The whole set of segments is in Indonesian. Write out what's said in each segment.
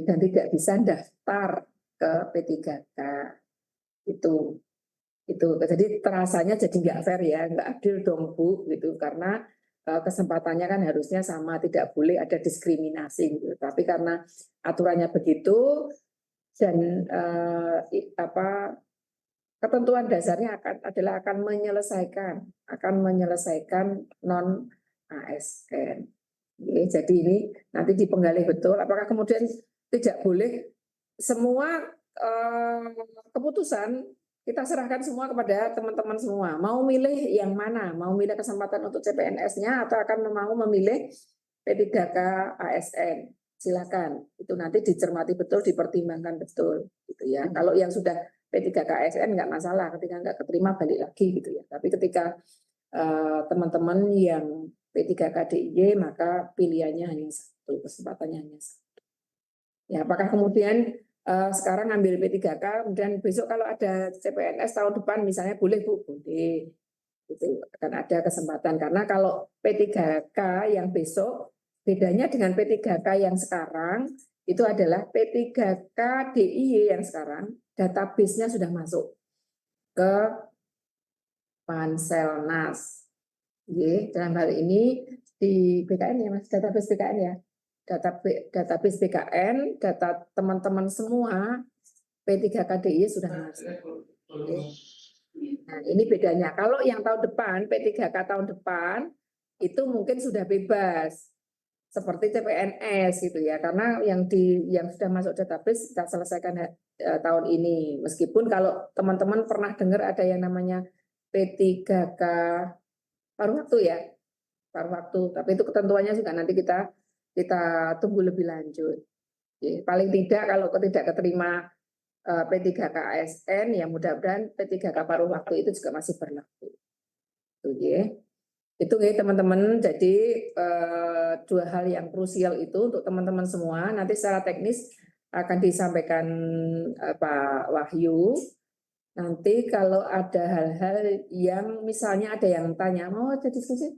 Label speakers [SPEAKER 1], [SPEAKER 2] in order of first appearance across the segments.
[SPEAKER 1] dan tidak bisa daftar ke P3K. Itu jadi terasanya jadi nggak fair ya, nggak adil dong Bu gitu, karena kesempatannya kan harusnya sama, tidak boleh ada diskriminasi gitu. Tapi karena aturannya begitu dan ketentuan dasarnya akan menyelesaikan non ASN. Jadi ini nanti dipenggali betul. Apakah kemudian tidak boleh semua keputusan kita serahkan semua kepada teman-teman semua. Mau milih yang mana? Mau milih kesempatan untuk CPNS-nya atau akan mau memilih P3K ASN? Silakan. Itu nanti dicermati betul, dipertimbangkan betul, gitu ya. Kalau yang sudah P3K ASN nggak masalah, ketika nggak keterima balik lagi gitu ya. Tapi ketika teman-teman yang P3K DIY maka pilihannya hanya satu, kesempatannya hanya satu. Ya, apakah kemudian sekarang ambil P3K, kemudian besok kalau ada CPNS tahun depan misalnya boleh Bu, boleh. Itu akan ada kesempatan karena kalau P3K yang besok bedanya dengan P3K yang sekarang itu adalah P3K DIY yang sekarang database-nya sudah masuk ke Panselnas. Dalam hal ini di BKN ya Mas, database BKN ya. Database BKN, data teman-teman semua P3K DIY sudah masuk. Nah, ini bedanya. Kalau yang tahun depan, P3K tahun depan, itu mungkin sudah bebas. Seperti CPNS gitu ya. Karena yang sudah masuk database kita selesaikan tahun ini. Meskipun kalau teman-teman pernah dengar ada yang namanya P3K paruh waktu ya. Paruh waktu. Tapi itu ketentuannya juga nanti kita tunggu lebih lanjut. Paling tidak kalau tidak keterima P3K ASN, ya mudah-mudahan P3K paruh waktu itu juga masih berlaku. Itu ya teman-teman. Jadi dua hal yang krusial itu untuk teman-teman semua. Nanti secara teknis akan disampaikan Pak Wahyu. Nanti kalau ada hal-hal yang misalnya ada yang tanya, mau ada diskusi?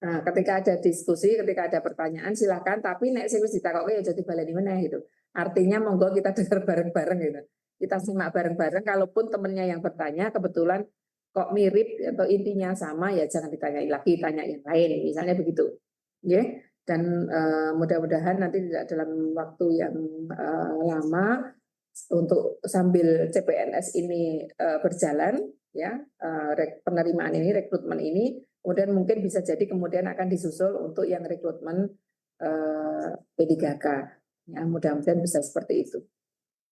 [SPEAKER 1] Nah, ketika ada diskusi, ketika ada pertanyaan, silakan. Tapi nek sing wis ditakoke ya jadi baleni meneh gitu. Artinya monggo kita dengar bareng-bareng gitu. Kita simak bareng-bareng. Kalaupun temennya yang bertanya kebetulan kok mirip atau intinya sama, ya jangan ditanyai lagi, tanya yang lain. Misalnya begitu. Ya. Dan mudah-mudahan nanti tidak dalam waktu yang lama untuk sambil CPNS ini berjalan, ya penerimaan ini, rekrutmen ini. Kemudian mungkin bisa jadi kemudian akan disusul untuk yang rekrutmen P3K. Ya, mudah-mudahan bisa seperti itu.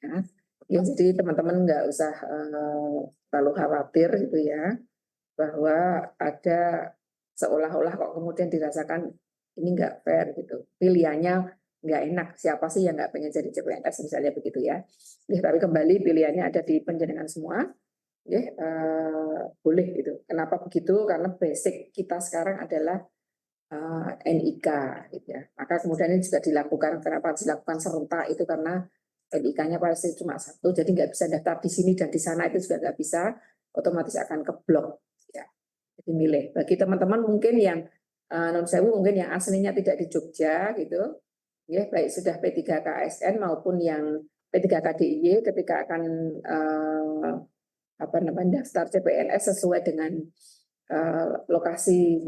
[SPEAKER 1] Ya, jadi teman-teman nggak usah terlalu khawatir gitu ya, bahwa ada seolah-olah kok kemudian dirasakan ini nggak fair gitu. Pilihannya nggak enak. Siapa sih yang nggak pengen jadi CPNS misalnya begitu ya. Tapi kembali pilihannya ada di penjenengan semua. Ya, boleh gitu. Kenapa begitu? Karena basic kita sekarang adalah NIK, gitu ya. Maka kemudian ini juga dilakukan. Kenapa dilakukan serentak itu karena NIK-nya pasti cuma satu, jadi nggak bisa daftar di sini dan di sana itu juga nggak bisa, otomatis akan keblok. Ya. Jadi milih. Bagi teman-teman mungkin yang non sewu mungkin yang aslinya tidak di Jogja gitu, ya baik sudah P3K ASN maupun yang P3K DIY ketika akan daftar CPNS sesuai dengan lokasi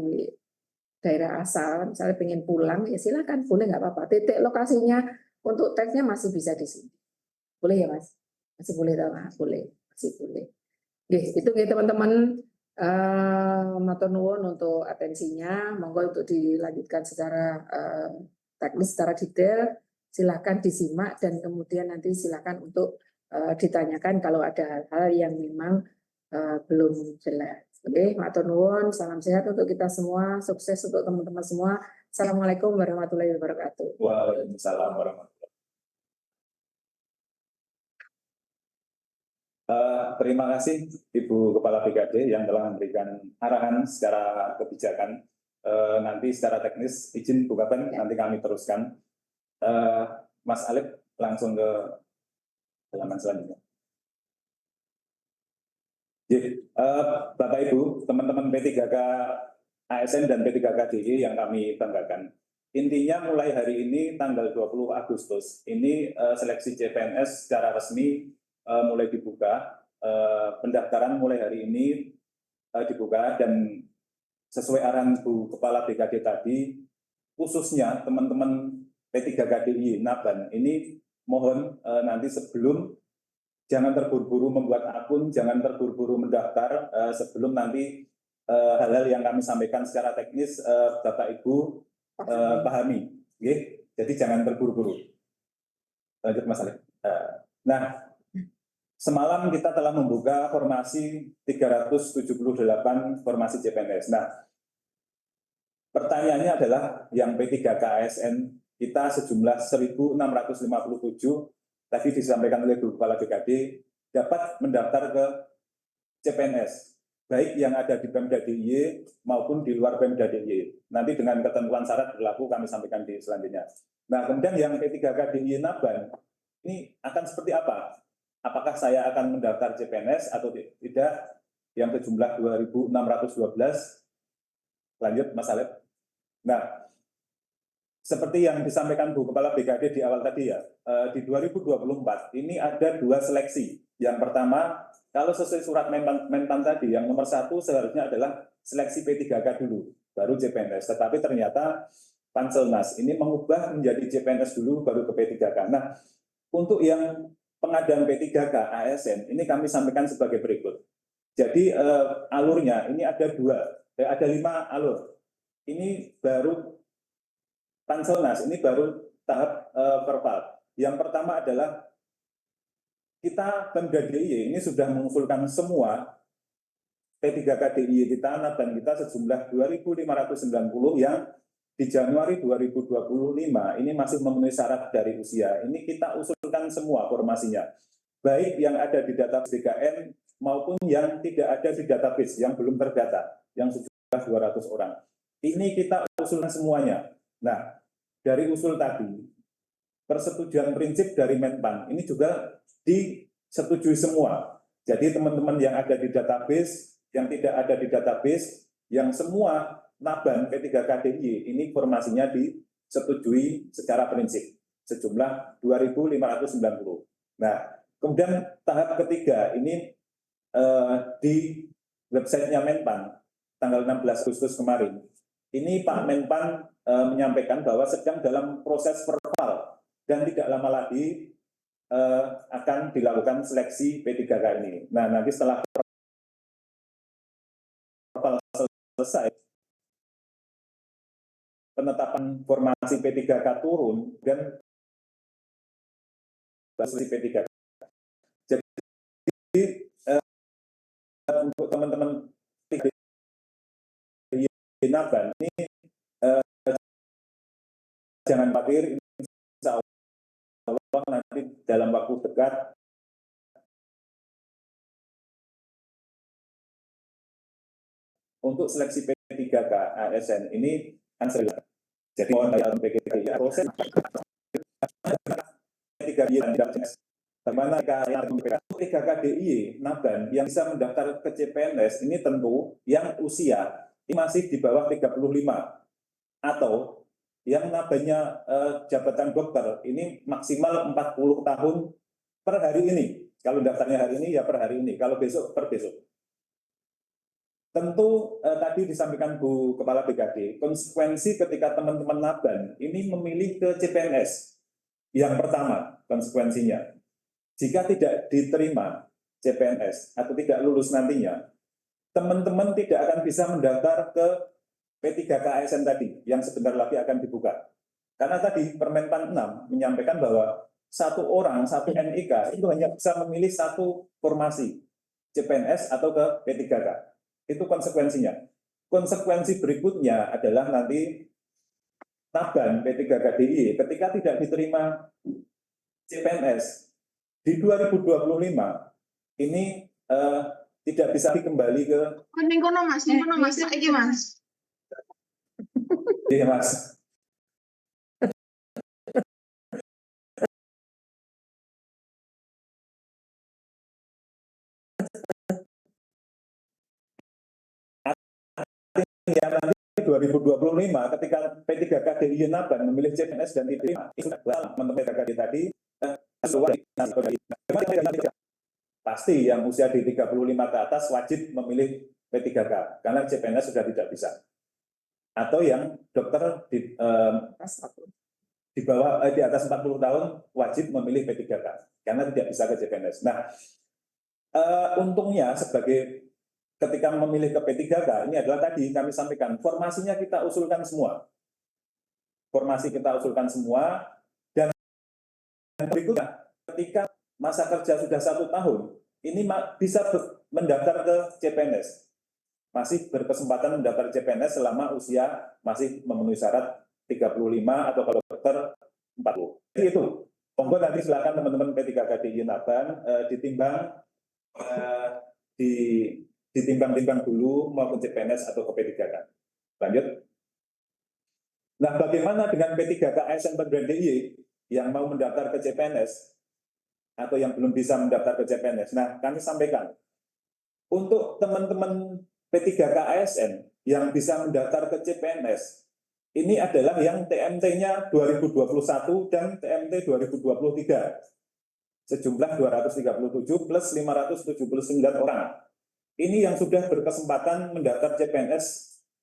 [SPEAKER 1] daerah asal, misalnya pengen pulang, ya silakan, boleh nggak apa-apa. Titik lokasinya untuk tesnya masih bisa di sini. Boleh ya Mas? Masih boleh tahu? Boleh, masih boleh. Itu ya teman-teman, matur nuwun untuk atensinya. Monggo untuk dilanjutkan secara teknis, secara detail. Silakan disimak dan kemudian nanti silakan untuk ditanyakan kalau ada hal-hal yang memang belum jelas. Oke, matur nuwun, salam sehat untuk kita semua, sukses untuk teman-teman semua. Assalamualaikum warahmatullahi wabarakatuh.
[SPEAKER 2] Waalaikumsalam warahmatullahi wabarakatuh. Terima kasih Ibu Kepala BKD yang telah memberikan arahan secara kebijakan. Nanti secara teknis izin Bu Kapen, nanti kami teruskan. Mas Alif langsung ke halaman selanjutnya. Bapak Ibu, teman-teman P3K ASN dan P3K DIY yang kami banggakan. intinya mulai hari ini tanggal 20 Agustus ini seleksi CPNS secara resmi mulai dibuka. Pendaftaran mulai hari ini dibuka, dan sesuai arahan Bu Kepala BKD tadi, khususnya teman-teman P3KDI Naban ini mohon nanti sebelum, jangan terburu-buru membuat akun, jangan terburu-buru mendaftar sebelum nanti hal-hal yang kami sampaikan secara teknis Bapak Ibu pahami. Okay? Jadi jangan terburu-buru. Lanjut Mas Alek. Nah, semalam kita telah membuka formasi 378 formasi CPNS. Nah, pertanyaannya adalah yang P3K ASN kita sejumlah 1.657, tadi disampaikan oleh Bu Kepala BKD, dapat mendaftar ke CPNS, baik yang ada di Pemda DIY maupun di luar Pemda DIY. Nanti dengan ketentuan syarat berlaku kami sampaikan di selanjutnya. Nah, kemudian yang P3K DIY Naban, ini akan seperti apa? Apakah saya akan mendaftar CPNS atau tidak? Yang sejumlah 2.612. Lanjut, Mas Alep. Nah, seperti yang disampaikan Bu Kepala BKD di awal tadi ya, di 2024 ini ada 2 seleksi. Yang pertama, kalau sesuai surat Menpan tadi, yang nomor 1 seharusnya adalah seleksi P3K dulu, baru CPNS. Tetapi ternyata Panselnas ini mengubah menjadi CPNS dulu, baru ke P3K. Nah, untuk yang pengadaan P3K ASN ini kami sampaikan sebagai berikut. Jadi alurnya ini ada 5 alur. Ini baru Panselnas, ini baru tahap verbal. Yang pertama adalah kita Pemda DIY ini sudah mengusulkan semua P3K DIY kita, dan kita sejumlah 2.590 yang di Januari 2025 ini masih memenuhi syarat dari usia. Ini kita usulkan semua formasinya, baik yang ada di database BKN maupun yang tidak ada di database, yang belum terdata, yang sejumlah 200 orang. Ini kita usulkan semuanya. Nah, dari usul tadi, persetujuan prinsip dari Menpan ini juga disetujui semua. Jadi teman-teman yang ada di database, yang tidak ada di database, yang semua Naban P3KDI ini formasinya disetujui secara prinsip sejumlah 2.590. Nah, kemudian tahap ketiga ini di websitenya Menpan tanggal 16 Agustus kemarin. Ini Pak Menpan menyampaikan bahwa sedang dalam proses verbal dan tidak lama lagi akan dilakukan seleksi P3K ini. Nah, nanti setelah verbal selesai, penetapan formasi P3K turun dan seleksi P3K. Jadi untuk teman-teman di Naban ini jangan khawatir, insya Allah nanti dalam waktu dekat untuk seleksi P3K ASN ini akan segera. Jadi mohon dalam PKD proses P3K bagaimana P3K DIY Naban yang bisa mendaftar ke CPNS ini tentu yang usia ini masih di bawah 35 atau yang nabannya jabatan dokter ini maksimal 40 tahun per hari ini. Kalau daftarnya hari ini ya per hari ini, kalau besok per besok. Tentu tadi disampaikan Bu Kepala BKD, konsekuensi ketika teman-teman Naban ini memilih ke CPNS. Yang pertama konsekuensinya, jika tidak diterima CPNS atau tidak lulus nantinya, teman-teman tidak akan bisa mendaftar ke P3K ASN tadi, yang sebentar lagi akan dibuka. Karena tadi Permenpan 6 menyampaikan bahwa satu orang, satu NIK, itu hanya bisa memilih satu formasi, CPNS atau ke P3K. Itu konsekuensinya. Konsekuensi berikutnya adalah nanti Naban P3K DIY ketika tidak diterima CPNS di 2025 ini tidak bisa kembali ke
[SPEAKER 3] Mas, iki Mas.
[SPEAKER 2] Iya Mas. Ya nanti 2025 ketika P3K DIY Naban memilih CPNS dan diterima, itu teman-teman P3K tadi pasti yang usia di 35 ke atas wajib memilih P3K karena CPNS sudah tidak bisa. Atau yang dokter di bawah di atas 40 tahun wajib memilih P3K karena tidak bisa ke CPNS. Nah, untungnya sebagai ketika memilih ke P3K ini adalah tadi kami sampaikan formasinya kita usulkan semua. Formasi kita usulkan semua dan berikutnya ketika masa kerja sudah 1 tahun, ini bisa mendaftar ke CPNS. Masih berkesempatan mendaftar CPNS selama usia masih memenuhi syarat 35 atau kalau dokter 40. Jadi itu, monggo nanti silakan teman-teman P3K DIY Naban ditimbang ditimbang-timbang dulu mau ke CPNS atau ke P3K. Lanjut. Nah, bagaimana dengan P3K ASN Pemberdayaan DIY yang mau mendaftar ke CPNS atau yang belum bisa mendaftar ke CPNS? Nah, kami sampaikan untuk teman-teman P3K ASN yang bisa mendaftar ke CPNS ini adalah yang TMT-nya 2021 dan TMT 2023 sejumlah 237 plus 579 orang. Ini yang sudah berkesempatan mendaftar CPNS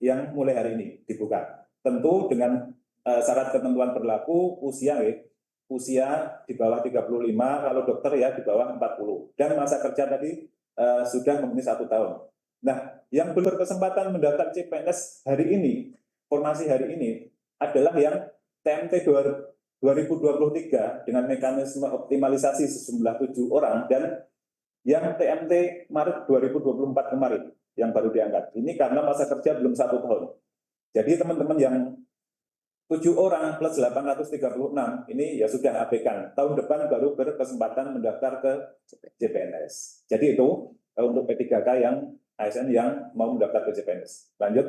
[SPEAKER 2] yang mulai hari ini dibuka. Tentu dengan syarat ketentuan berlaku usia di bawah 35, kalau dokter ya di bawah 40. Dan masa kerja tadi sudah memenuhi 1 tahun. Nah, yang belum berkesempatan mendaftar CPNS hari ini, formasi hari ini, adalah yang TMT 2023 dengan mekanisme optimalisasi sejumlah 7 orang dan yang TMT Maret 2024 kemarin yang baru diangkat. Ini karena masa kerja belum 1 tahun. Jadi teman-teman yang 7 orang plus 836 ini ya sudah abaikan. Tahun depan baru berkesempatan mendaftar ke CPNS. Jadi itu untuk P3K yang ASN yang mau mendaftar ke CPNS. Lanjut.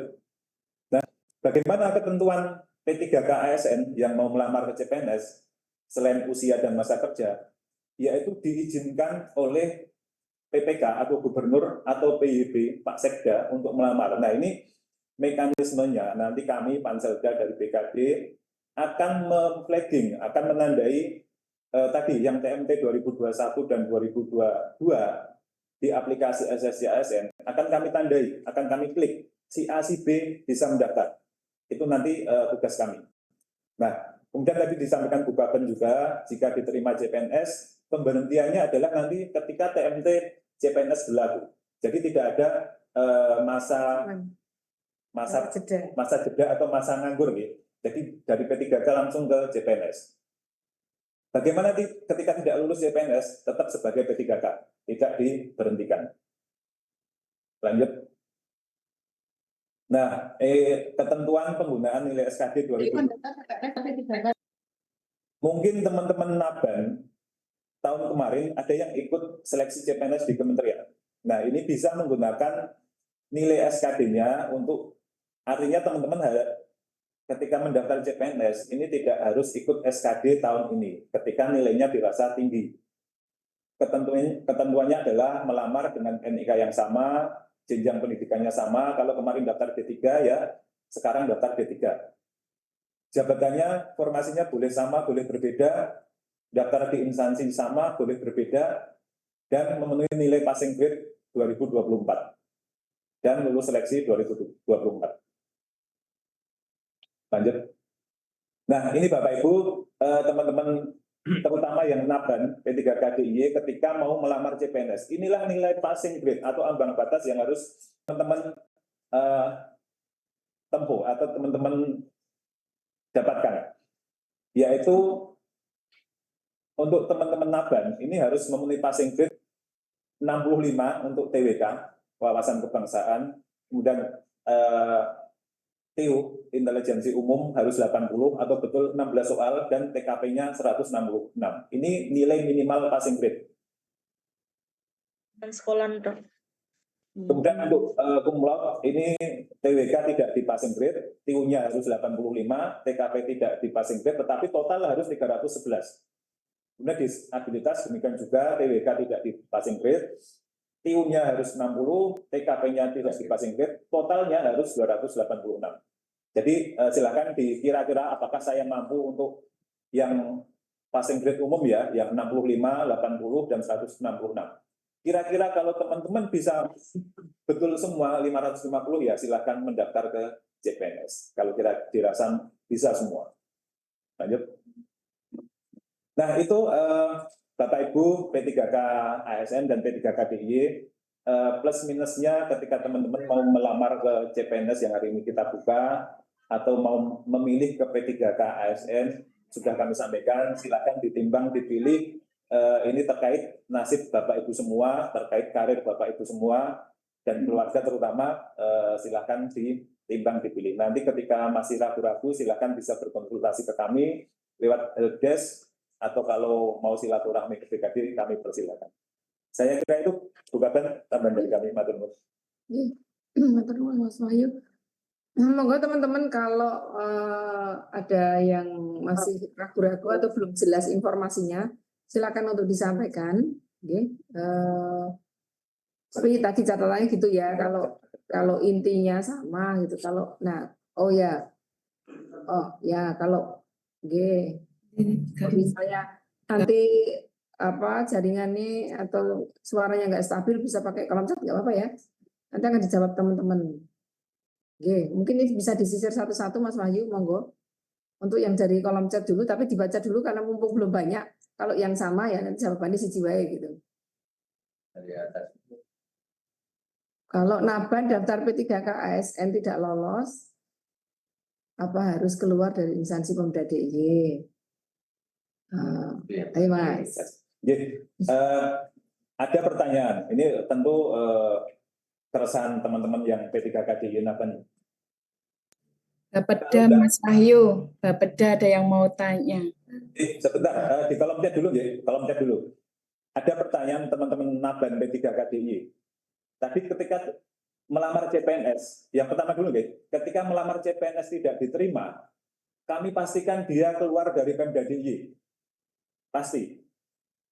[SPEAKER 2] Nah, bagaimana ketentuan P3K ASN yang mau melamar ke CPNS selain usia dan masa kerja? Yaitu diizinkan oleh PPK atau Gubernur atau PYB Pak Sekda untuk melamar. Nah, ini mekanismenya nanti kami Panselda dari BKD akan memflagging, akan menandai tadi yang TMT 2021 dan 2022 di aplikasi SSC ASN akan kami tandai, akan kami klik si A si B bisa mendaftar. Itu nanti tugas kami. Nah, kemudian tadi disampaikan Bu Kaben juga jika diterima CPNS pemberhentiannya adalah nanti ketika TMT CPNS berlaku. Jadi tidak ada masa jeda atau masa nganggur gitu. Jadi dari P3K langsung ke CPNS. Bagaimana ketika tidak lulus CPNS tetap sebagai P3K, tidak diberhentikan. Lanjut. Nah, ketentuan penggunaan nilai SKD 2000. Mungkin teman-teman Naban tahun kemarin ada yang ikut seleksi CPNS di kementerian. Nah, ini bisa menggunakan nilai SKD-nya untuk, artinya teman-teman ketika mendaftar CPNS ini tidak harus ikut SKD tahun ini ketika nilainya dirasa tinggi. Ketentuannya adalah melamar dengan NIK yang sama, jenjang pendidikannya sama. Kalau kemarin daftar D3 ya sekarang daftar D3. Jabatannya, formasinya boleh sama, boleh berbeda, daftar di instansi sama, boleh berbeda, dan memenuhi nilai passing grade 2024 dan lulus seleksi 2024. Lanjut. Nah, ini Bapak Ibu, teman-teman terutama yang Naban P3K DIY ketika mau melamar CPNS. Inilah nilai passing grade atau ambang batas yang harus teman-teman tempuh atau teman-teman dapatkan. Yaitu untuk teman-teman Naban ini harus memenuhi passing grade 65 untuk TWK, wawasan kebangsaan, kemudian TU, intelijensi umum harus 80 atau betul 16 soal dan TKP-nya 166. Ini nilai minimal passing grade.
[SPEAKER 3] Dan sekolah dok.
[SPEAKER 2] Kemudian untuk cum laude ini TWK tidak di passing grade, TU-nya harus 85, TKP tidak di passing grade, tetapi total harus 311. Kemudian disabilitas demikian juga TWK tidak di passing grade, TU-nya harus 60, TKP-nya tidak di passing grade, totalnya harus 286. Jadi silakan dikira-kira apakah saya mampu untuk yang passing grade umum ya, yang 65, 80, dan 166. Kira-kira kalau teman-teman bisa betul semua 550 ya silakan mendaftar ke CPNS. Kalau kira dirasa bisa semua. Lanjut. Nah itu Bapak Ibu P3K ASN dan P3K DIY plus minusnya ketika teman-teman mau melamar ke CPNS yang hari ini kita buka atau mau memilih ke P3K ASN sudah kami sampaikan, silakan ditimbang, dipilih. Ini terkait nasib Bapak Ibu semua, terkait karir Bapak Ibu semua, dan keluarga terutama, silakan ditimbang, dipilih. Nanti ketika masih ragu-ragu, silakan bisa berkonsultasi ke kami lewat helpdesk, atau kalau mau silaturahmi ke BKD, kami persilakan. Saya kira itu bukan tambahan dari kami, Matur nuwun.
[SPEAKER 1] Matur nuwun Mas Wahyu. Monggo teman-teman kalau ada yang masih ragu-ragu atau belum jelas informasinya, silakan untuk disampaikan. Tapi tadi catatannya gitu ya, kalau intinya sama gitu. Kalau kalau misalnya nanti jaringannya atau suaranya nggak stabil bisa pakai kolom chat nggak apa-apa ya. Nanti akan dijawab teman-teman. Mungkin ini bisa disisir satu-satu Mas Wahyu, monggo. Untuk yang dari kolom chat dulu, tapi dibaca dulu karena mumpung belum banyak. Kalau yang sama ya nanti jawabannya siji wae gitu.
[SPEAKER 2] Dari atas.
[SPEAKER 1] Kalau Naban daftar P3K ASN tidak lolos, apa harus keluar dari instansi Pemda DIY? Ayo Mas.
[SPEAKER 2] Ada pertanyaan. Ini tentu keresahan teman-teman yang P3K DIY Naban.
[SPEAKER 4] Bapeda Mas Wahyu, Bapeda ada yang mau tanya.
[SPEAKER 2] Sebentar, di kolom chat dulu ya, kolom chat dulu. Ada pertanyaan teman-teman Naban P3K DIY. Tadi ketika melamar CPNS, yang pertama dulu ya, ketika melamar CPNS tidak diterima, kami pastikan dia keluar dari Pemda DIY. Pasti.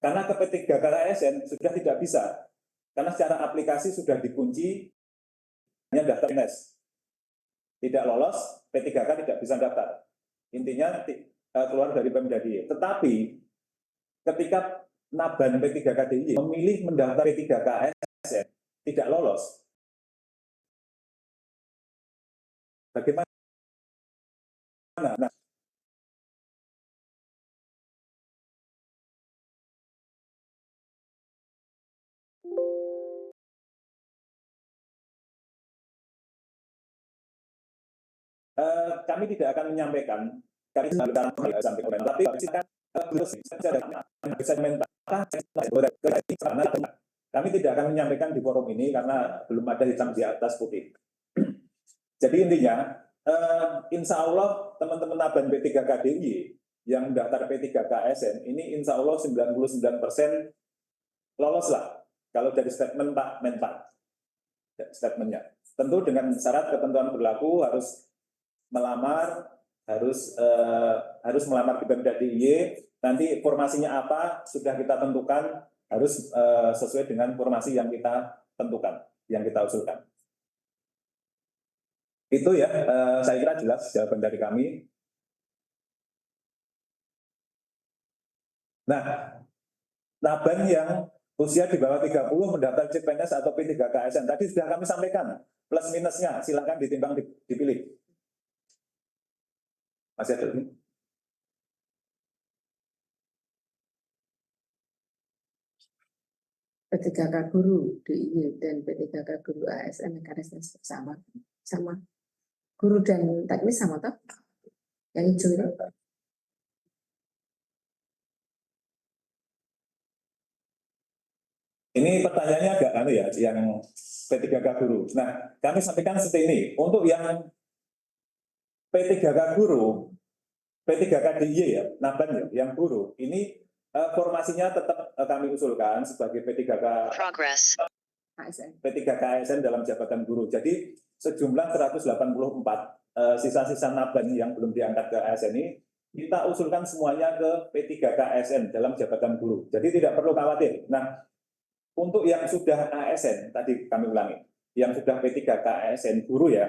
[SPEAKER 2] Karena ke P3K ASN sudah tidak bisa. Karena secara aplikasi sudah dikunci, hanya daftar PNS. Tidak lolos, P3K tidak bisa daftar. Intinya keluar dari Pemda DIY. Tetapi ketika Naban P3K DIY memilih mendaftar P3K ASN tidak lolos, bagaimana? Nah, kami tidak akan menyampaikan, kami sampaikan, tapi kami tidak akan menyampaikan di forum ini karena belum ada hitam di atas putih. Jadi intinya, insya Allah teman-teman Naban P3K DIY yang daftar P3K ASN ini insya Allah 99% lolos lah. Kalau dari statement Pak Menpan, statementnya. Tentu dengan syarat ketentuan berlaku harus melamar, harus melamar di Pemda DIY. Nanti formasinya apa sudah kita tentukan, harus sesuai dengan formasi yang kita tentukan, yang kita usulkan. Itu ya, saya kira jelas jawaban dari kami. Nah, Naban yang usia di bawah 30 mendaftar CPNS atau P3K ASN, tadi sudah kami sampaikan, plus minusnya, silakan ditimbang, dipilih. Masih ada ini?
[SPEAKER 1] P3K guru DIY dan P3K guru ASN sama. Guru dan teknis sama tak? Yang hijau itu?
[SPEAKER 2] Ini pertanyaannya agak ya, yang P3K guru. Nah, kami sampaikan seperti ini. Untuk yang P3K guru, P3K DIY ya, Naban ya, yang guru, ini formasinya tetap kami usulkan sebagai P3K ASN dalam jabatan guru. Jadi sejumlah 184 sisa-sisa Naban yang belum diangkat ke ASN ini kita usulkan semuanya ke P3K ASN dalam jabatan guru. Jadi tidak perlu khawatir. Nah, untuk yang sudah ASN tadi kami ulangi, yang sudah P3K ASN guru ya,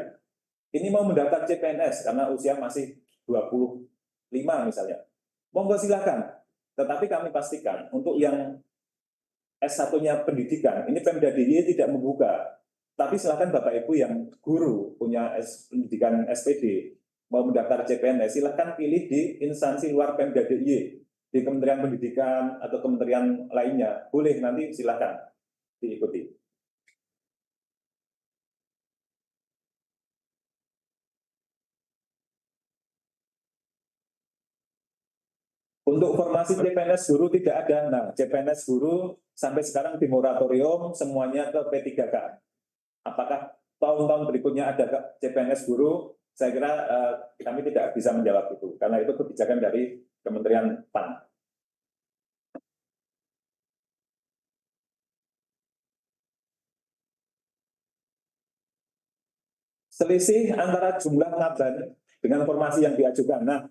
[SPEAKER 2] ini mau mendaftar CPNS karena usia masih 25 misalnya. Monggo silakan. Tetapi kami pastikan untuk yang S1-nya pendidikan, ini Pemda DIY tidak membuka. Tapi silakan Bapak Ibu yang guru punya pendidikan SPD mau mendaftar CPNS, silakan pilih di instansi luar Pemda DIY, di Kementerian Pendidikan atau kementerian lainnya. Boleh, nanti silakan diikuti. Untuk formasi CPNS guru tidak ada. Nah, CPNS guru sampai sekarang di moratorium semuanya ke P3K. Apakah tahun-tahun berikutnya ada CPNS guru? Saya kira kami tidak bisa menjawab itu, karena itu kebijakan dari Kementerian PAN. Selisih antara jumlah naban dengan formasi yang diajukan. Nah,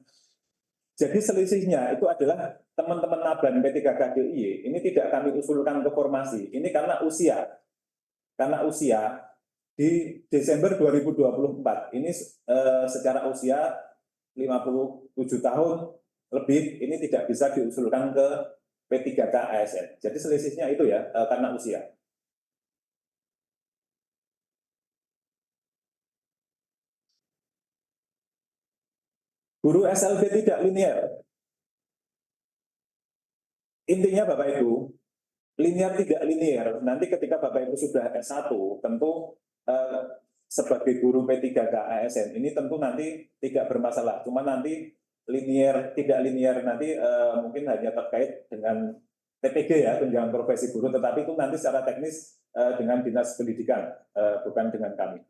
[SPEAKER 2] jadi selisihnya itu adalah teman-teman naban P3KDIY ini tidak kami usulkan ke formasi. Ini karena usia. Karena usia di Desember 2024 ini secara usia 57 tahun lebih ini tidak bisa diusulkan ke P3K ASN. Jadi selisihnya itu ya karena usia. Guru SLB tidak linear. Intinya Bapak Ibu, linear tidak linear. Nanti ketika Bapak Ibu sudah S1, tentu sebagai guru P3K ASN ini tentu nanti tidak bermasalah. Cuma nanti linear tidak linear nanti mungkin hanya terkait dengan TPG ya, tunjangan profesi guru, tetapi itu nanti secara teknis dengan Dinas Pendidikan, bukan dengan kami.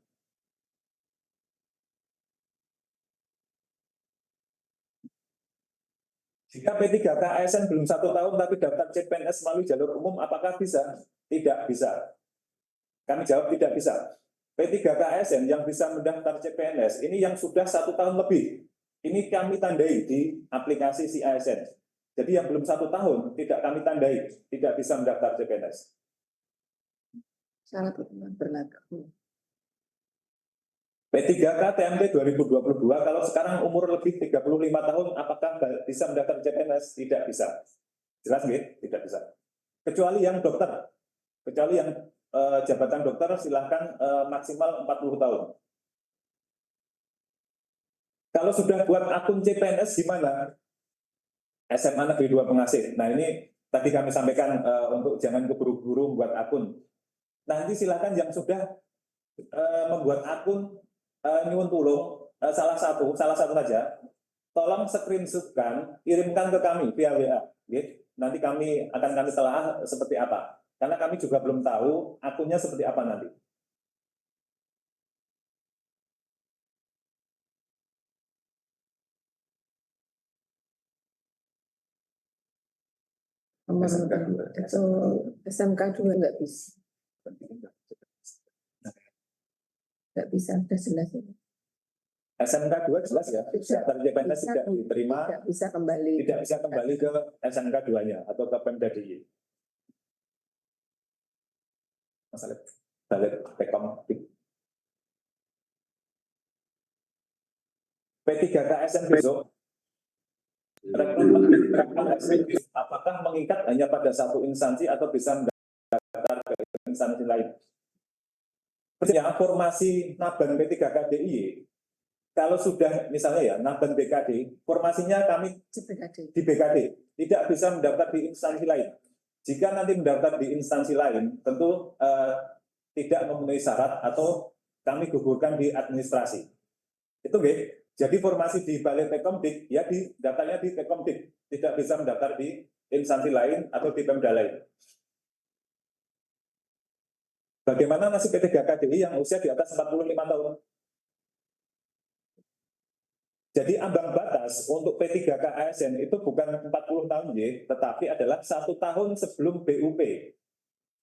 [SPEAKER 2] Jika P3K ASN belum 1 tahun tapi daftar CPNS melalui jalur umum, apakah bisa? Tidak bisa. Kami jawab tidak bisa. P3K ASN yang bisa mendaftar CPNS ini yang sudah 1 tahun lebih. Ini kami tandai di aplikasi si ASN. Jadi yang belum 1 tahun tidak kami tandai, tidak bisa mendaftar CPNS.
[SPEAKER 1] Syarat berlaku.
[SPEAKER 2] P3K TMT 2022 kalau sekarang umur lebih 35 tahun apakah bisa mendaftar CPNS? Tidak bisa. Jelas nggih? Tidak bisa. Kecuali yang dokter. Kecuali yang jabatan dokter silahkan maksimal 40 tahun. Kalau sudah buat akun CPNS gimana? SMA Negeri 2 Pengasih. Nah ini tadi kami sampaikan untuk jangan keburu-buru membuat akun. Nanti silahkan yang sudah membuat akun nyuwun tulung salah satu saja, tolong screenshotkan, kirimkan ke kami via WA. Nanti kami telah seperti apa. Karena kami juga belum tahu akunnya seperti apa nanti.
[SPEAKER 1] SMK 2 nggak bisa. Nggak bisa, sudah jelas ini.
[SPEAKER 2] SMK 2 jelas ya, daftar CPNS tidak diterima,
[SPEAKER 1] tidak bisa kembali
[SPEAKER 2] ke SMK 2-nya atau ke Pemda DIY. Masalah balik Tekom P3K ASN besok apakah mengikat hanya pada satu instansi atau bisa mendaftar ke instansi lain? Sebenarnya formasi Naban P3K DIY kalau sudah misalnya ya Naban BKD, formasinya kami di BKD, tidak bisa mendaftar di instansi lain. Jika nanti mendaftar di instansi lain, tentu tidak memenuhi syarat atau kami gugurkan di administrasi. Itu nggih. Jadi formasi di Balai Tekomdik, ya daftarnya di Tekomdik, tidak bisa mendaftar di instansi lain atau di Pemda lain. Bagaimana nasib P3K DIY yang usia di atas 45 tahun? Jadi ambang batas untuk P3K ASN itu bukan 40 tahun ya, tetapi adalah 1 tahun sebelum BUP.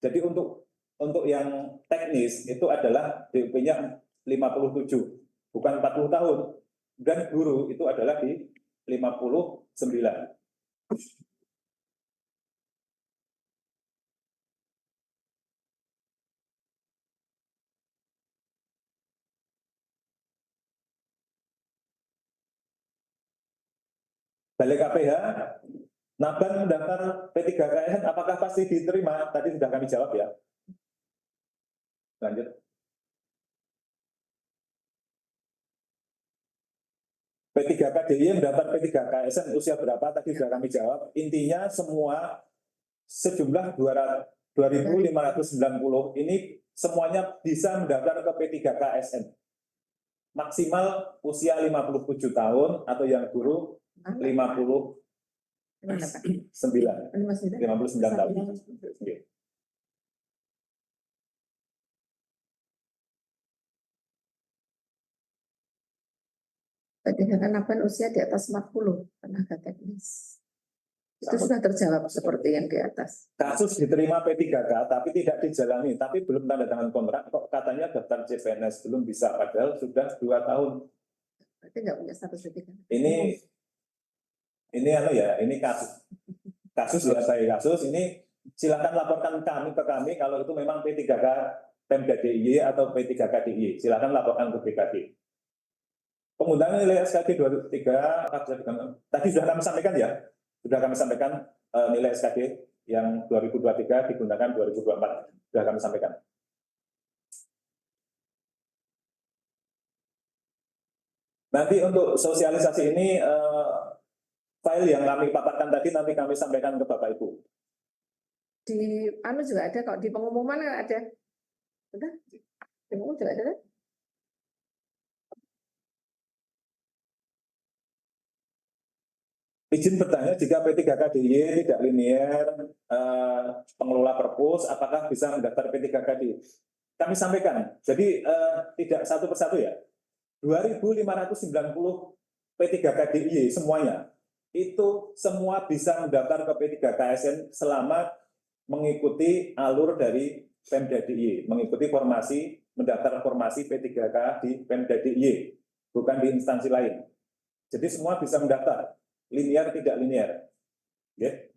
[SPEAKER 2] Jadi untuk yang teknis itu adalah BUP-nya 57, bukan 40 tahun. Dan guru itu adalah di 59. Balik KPH, Naban mendaftar P3KSN, apakah pasti diterima? Tadi sudah kami jawab ya. Lanjut. P3KDI mendaftar P3KSN usia berapa? Tadi sudah kami jawab. Intinya semua sejumlah 2.590 ini semuanya bisa mendaftar ke P3KSN. Maksimal usia 57 tahun atau yang guru 59 tahun.
[SPEAKER 1] Dengan Naban usia di atas 40 tenaga teknis. Itu sudah terjawab seperti yang di atas.
[SPEAKER 2] Kasus diterima P3K tapi tidak dijalani, tapi belum tanda tangan kontrak, kok katanya daftar CPNS belum bisa, padahal sudah 2 tahun.
[SPEAKER 1] Berarti nggak punya status P3K.
[SPEAKER 2] Ini ini kasus ya, saya kasus ini silakan laporkan ke kami kalau itu memang P3K Pemda DIY atau P3K DIY, silakan laporkan ke BKD. Penggunaan nilai SKD 23 tadi sudah kami sampaikan ya, sudah kami sampaikan nilai SKD yang 2023 digunakan 2024, sudah kami sampaikan. Nanti untuk sosialisasi ini file yang kami paparkan tadi nanti kami sampaikan ke Bapak Ibu.
[SPEAKER 1] Di juga ada kok, di pengumuman ada. Sudah? Di pengumuman juga ada kan?
[SPEAKER 2] Izin bertanya, jika P3KDY tidak linier, pengelola perpus, apakah bisa mendaftar P3KDY? Kami sampaikan, jadi tidak satu persatu ya. 2.590 P3KDY semuanya, itu semua bisa mendaftar ke P3KSN selama mengikuti alur dari Pemda DIY, mengikuti formasi, mendaftar formasi P3K di Pemda DIY, bukan di instansi lain. Jadi semua bisa mendaftar. Linear tidak linear. Ya.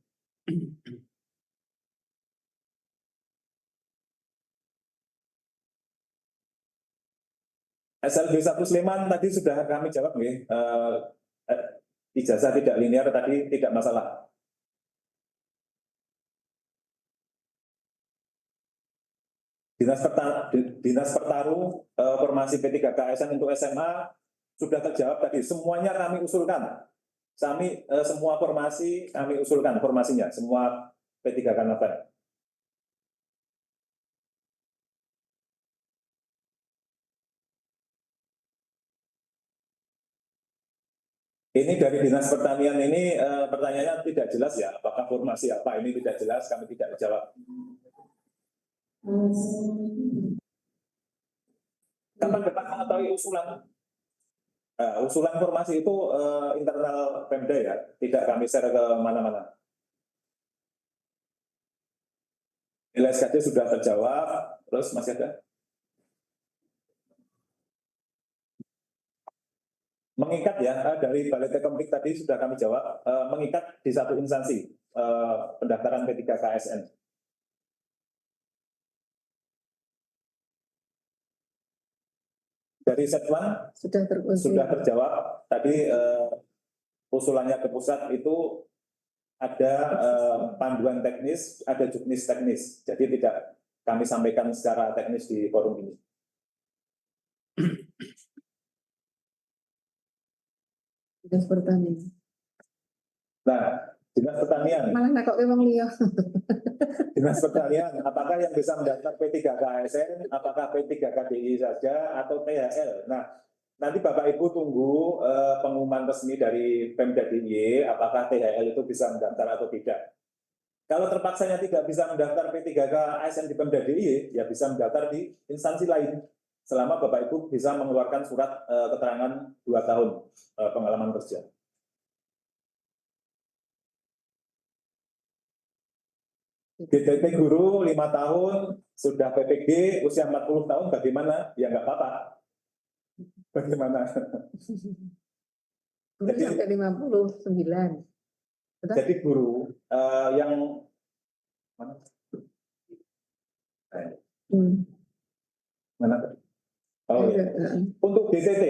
[SPEAKER 2] SLB 1 Sleman tadi sudah kami jawab nih. Ijazah tidak linear tadi tidak masalah. Dinas Pertaru formasi P3KSN untuk SMA sudah terjawab tadi. Semuanya kami usulkan. Semua formasi kami usulkan formasinya, semua P3K Naban. Ini dari Dinas Pertanian ini pertanyaannya tidak jelas ya, apakah formasi apa ini tidak jelas, kami tidak jawab. Kapan dapat mengetahui usulan? Usulan formasi itu internal Pemda ya, tidak kami share ke mana-mana. Nilai SKD sudah terjawab, terus masih ada? Mengikat ya, dari Balai Teknik tadi sudah kami jawab, mengikat di satu instansi pendaftaran P3KSN. Dari Setwan sudah terjawab. Tadi usulannya ke pusat itu ada panduan teknis, ada juknis teknis. Jadi tidak kami sampaikan secara teknis di forum ini.
[SPEAKER 1] Dinas Pertanian.
[SPEAKER 2] Nah, Dinas Pertanian.
[SPEAKER 1] Malah nak kok memang liya.
[SPEAKER 2] Dinas Pertanian, apakah yang bisa mendaftar P3KSN, apakah P3KDI saja atau THL? Nah, nanti Bapak Ibu tunggu pengumuman resmi dari Pemda DIY, apakah THL itu bisa mendaftar atau tidak. Kalau terpaksanya tidak bisa mendaftar P3KSN di Pemda DIY, ya bisa mendaftar di instansi lain. Selama Bapak Ibu bisa mengeluarkan surat keterangan 2 tahun pengalaman kerja. DTP guru 5 tahun, sudah PPG usia 40 tahun, bagaimana? Ya nggak apa-apa. Bagaimana?
[SPEAKER 1] Guru sampai 59. Betul?
[SPEAKER 2] Jadi guru yang mana? Mana? Oh, ya. Untuk DTT,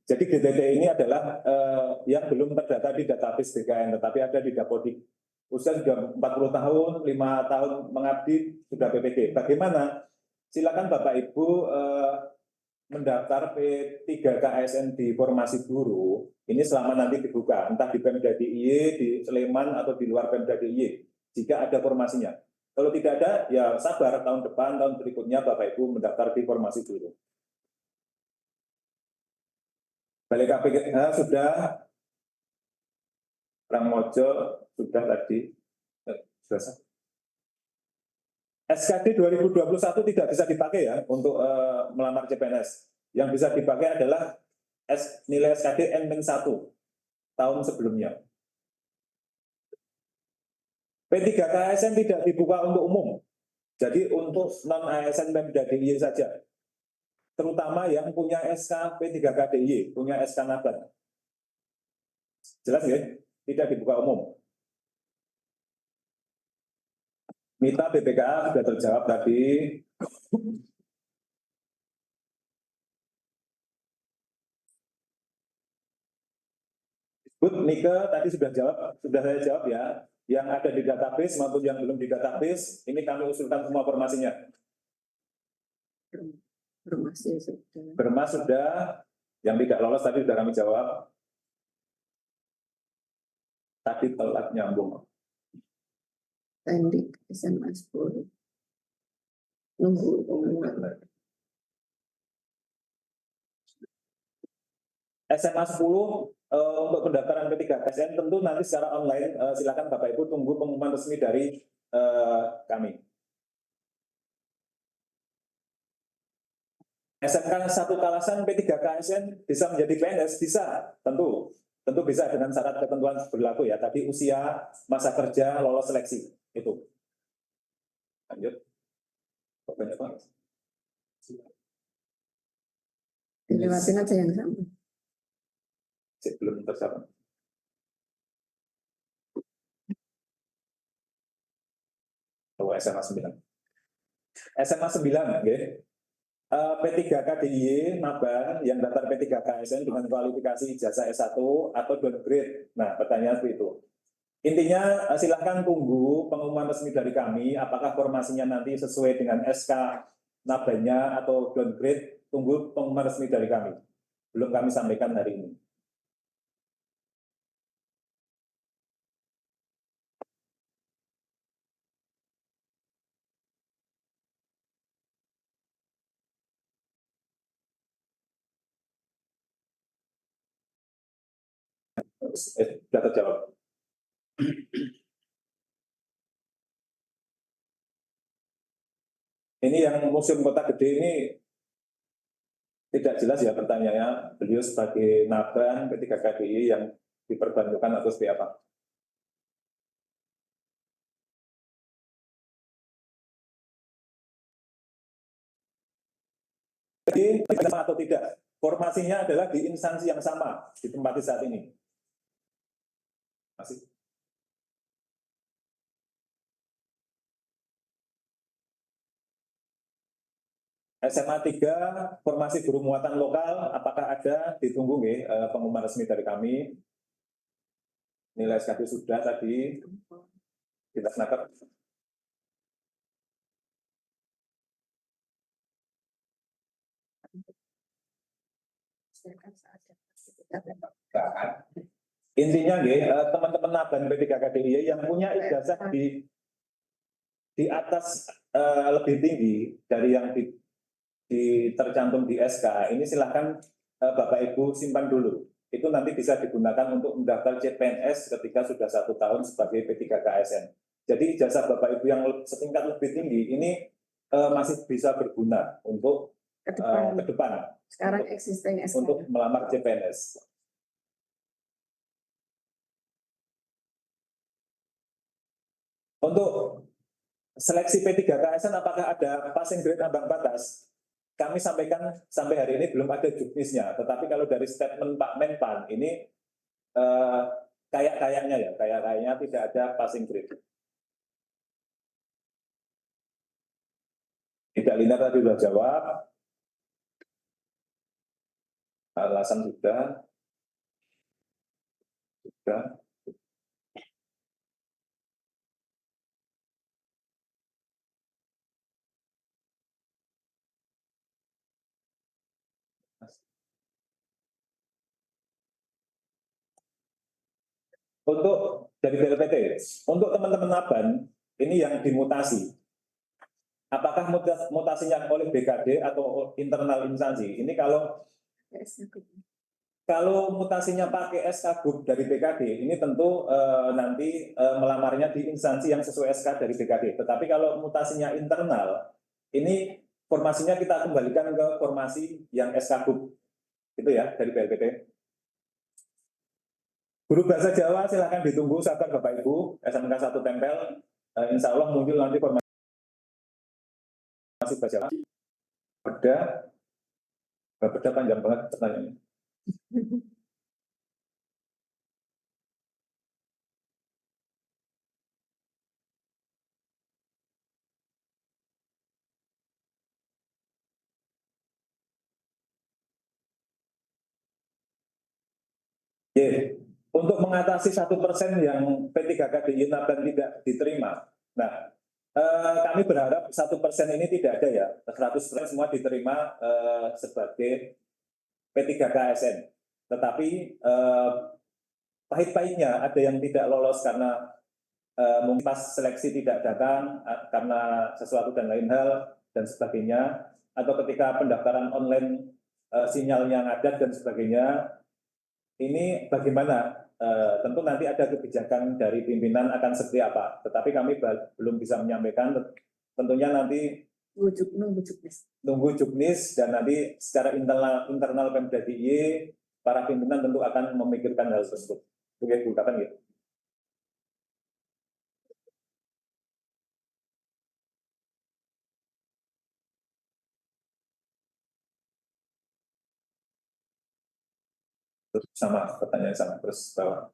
[SPEAKER 2] Jadi GTD ini adalah yang belum terdata di database BKN, tetapi ada di Dapodik. Usia sudah 40 tahun, 5 tahun mengabdi, sudah PPG. Bagaimana? Silakan Bapak Ibu mendaftar P3 KSN di formasi guru, ini selama nanti dibuka, entah di Pemda DIY, di Sleman, atau di luar Pemda DIY, jika ada formasinya. Kalau tidak ada, ya sabar, tahun depan, tahun berikutnya Bapak Ibu mendaftar di formasi guru. Balik KPK sudah, Rangmojo sudah tadi, sudah. SKD 2021 tidak bisa dipakai ya untuk melamar CPNS. Yang bisa dipakai adalah nilai SKD N-1 tahun sebelumnya. P3 KSN tidak dibuka untuk umum. Jadi untuk non-ASN Pemda DIY saja. Terutama yang punya SK P3K DIY, punya SK Naban. Jelas ya? Tidak dibuka umum. Mita BPKA sudah terjawab tadi. Good, Nike tadi sudah saya jawab ya. Yang ada di database maupun yang belum di database, ini kami usulkan semua formasinya. Bermas sudah, yang tidak lolos tadi sudah kami jawab. Tadi telat nyambung.
[SPEAKER 1] Pendik SMA 10. Nunggu pengumuman.
[SPEAKER 2] SMA 10 untuk pendaftaran P3 KSN tentu nanti secara online, silakan Bapak Ibu tunggu pengumuman resmi dari kami. SMK 1 Kalasan P3 KSN bisa menjadi PNS? Bisa, tentu bisa dengan syarat ketentuan berlaku ya. Tadi usia, masa kerja, lolos seleksi itu. Lanjut. Banyak banget.
[SPEAKER 1] Dilewatin aja yang sama.
[SPEAKER 2] Belum tercapai. Oh, SMA 9. SMA 9, okay. P3K DIY Naban yang daftar P3 KSN dengan kualifikasi ijazah S1 atau downgrade. Nah, pertanyaan seperti itu. Intinya silahkan tunggu pengumuman resmi dari kami, apakah formasinya nanti sesuai dengan SK Nabannya atau downgrade, tunggu pengumuman resmi dari kami. Belum kami sampaikan hari ini. Sudah terjawab. Ini yang Museum Kota Gede ini tidak jelas ya pertanyaannya. Beliau sebagai Naban P3 KDI yang diperbantukan atau seperti apa? Jadi sama atau tidak? Formasinya adalah di instansi yang sama di tempat saat ini. Masih. SMA 3, formasi guru muatan lokal, apakah ada? Ditunggu pengumuman resmi dari kami. Nilai SKD sudah tadi. Kita senakap. Intinya teman-teman Naban P3 KDI yang punya ijazah di atas lebih tinggi dari yang tercantum di SK, ini silahkan Bapak Ibu simpan dulu. Itu nanti bisa digunakan untuk mendaftar CPNS ketika sudah 1 tahun sebagai P3 KSN. Jadi ijazah Bapak Ibu yang setingkat lebih tinggi ini masih bisa berguna untuk ke depan.
[SPEAKER 1] Sekarang existing SK.
[SPEAKER 2] Untuk melamar CPNS. Untuk seleksi P3 KSN apakah ada passing grade ambang batas? Kami sampaikan sampai hari ini belum ada juknisnya, tetapi kalau dari statement Pak Menpan ini kayaknya tidak ada passing grade. Tidak linear tadi sudah jawab. alasan sudah. Untuk dari BLPT, untuk teman-teman Naban, ini yang dimutasi. Apakah mutasinya oleh BKD atau internal instansi? Ini kalau mutasinya pakai SK Group dari BKD, ini tentu nanti melamarnya di instansi yang sesuai SK dari BKD. Tetapi kalau mutasinya internal, ini formasinya kita kembalikan ke formasi yang SK Group. Itu ya, dari BLPT. Guru bahasa Jawa silahkan ditunggu sabar Bapak Ibu, SMK 1 tempel, insya Allah muncul nanti formasi bahasa Jawa. Beda panjang banget pertanyaannya. Untuk mengatasi 1% yang P3KDI Naban tidak diterima. Nah, kami berharap 1% ini tidak ada ya, 100% semua diterima sebagai P3KSN. Tetapi pahit-pahitnya ada yang tidak lolos karena mungkin pas seleksi tidak datang karena sesuatu dan lain hal dan sebagainya, atau ketika pendaftaran online sinyalnya ngadat dan sebagainya. Ini bagaimana? Tentu nanti ada kebijakan dari pimpinan akan seperti apa. Tetapi kami belum bisa menyampaikan. Tentunya nanti nunggu Juknis dan nanti secara internal Pemda DIY, para pimpinan tentu akan memikirkan hal tersebut. Oke, Bu Kapan ya? Sama, pertanyaan sama, terus bawah.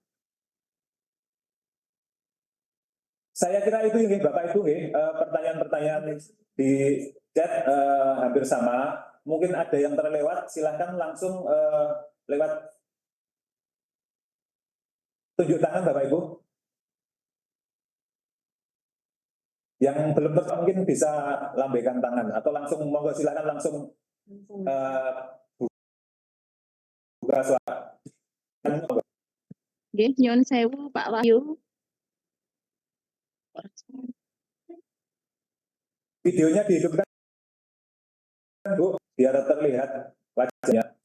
[SPEAKER 2] Saya kira itu ini Bapak Ibu, pertanyaan-pertanyaan di chat hampir sama. Mungkin ada yang terlewat, silakan langsung lewat tunjuk tangan Bapak Ibu. Yang belum terjawab mungkin bisa lambaikan tangan atau langsung monggo silakan langsung buka suara.
[SPEAKER 5] Nggih, nyuwun sewu Pak Wahyu.
[SPEAKER 2] Videonya dihidupkan Bu, biar terlihat wajahnya.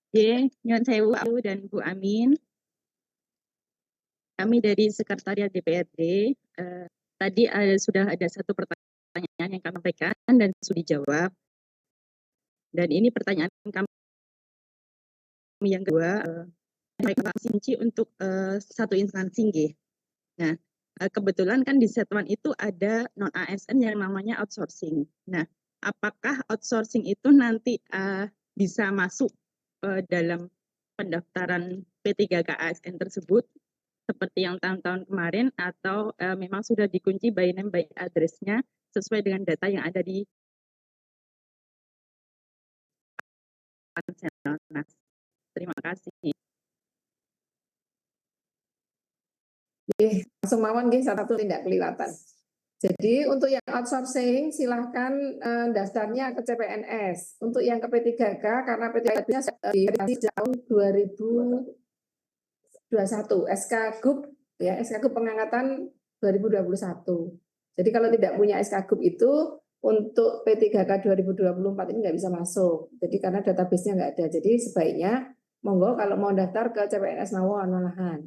[SPEAKER 5] Nggih, nyuwun sewu Pak Wahyu dan Bu Amin. Kami dari Sekretariat DPRD, tadi sudah ada satu pertanyaan yang kami sampaikan dan sudah dijawab. Dan ini pertanyaan kami yang kedua, kunci untuk satu instansi nggih. Nah, kebetulan kan di Setwan itu ada non ASN yang namanya outsourcing. Nah, apakah outsourcing itu nanti bisa masuk dalam pendaftaran P3K ASN tersebut seperti yang tahun-tahun kemarin, atau memang sudah dikunci by name by address-nya sesuai dengan data yang ada di Panselnas. Terima kasih.
[SPEAKER 1] Langsung mawon nggih, satu tidak kelihatan. Jadi untuk yang outsourcing silahkan daftarnya ke CPNS. Untuk yang ke P3K karena P3K-nya di tahun 2021 SK Group ya, SK Group pengangkatan 2021. Jadi kalau tidak punya SK Group itu untuk P3K 2024 ini nggak bisa masuk. Jadi karena database-nya nggak ada. Jadi sebaiknya monggo kalau mau daftar ke CPNS mawon malahan.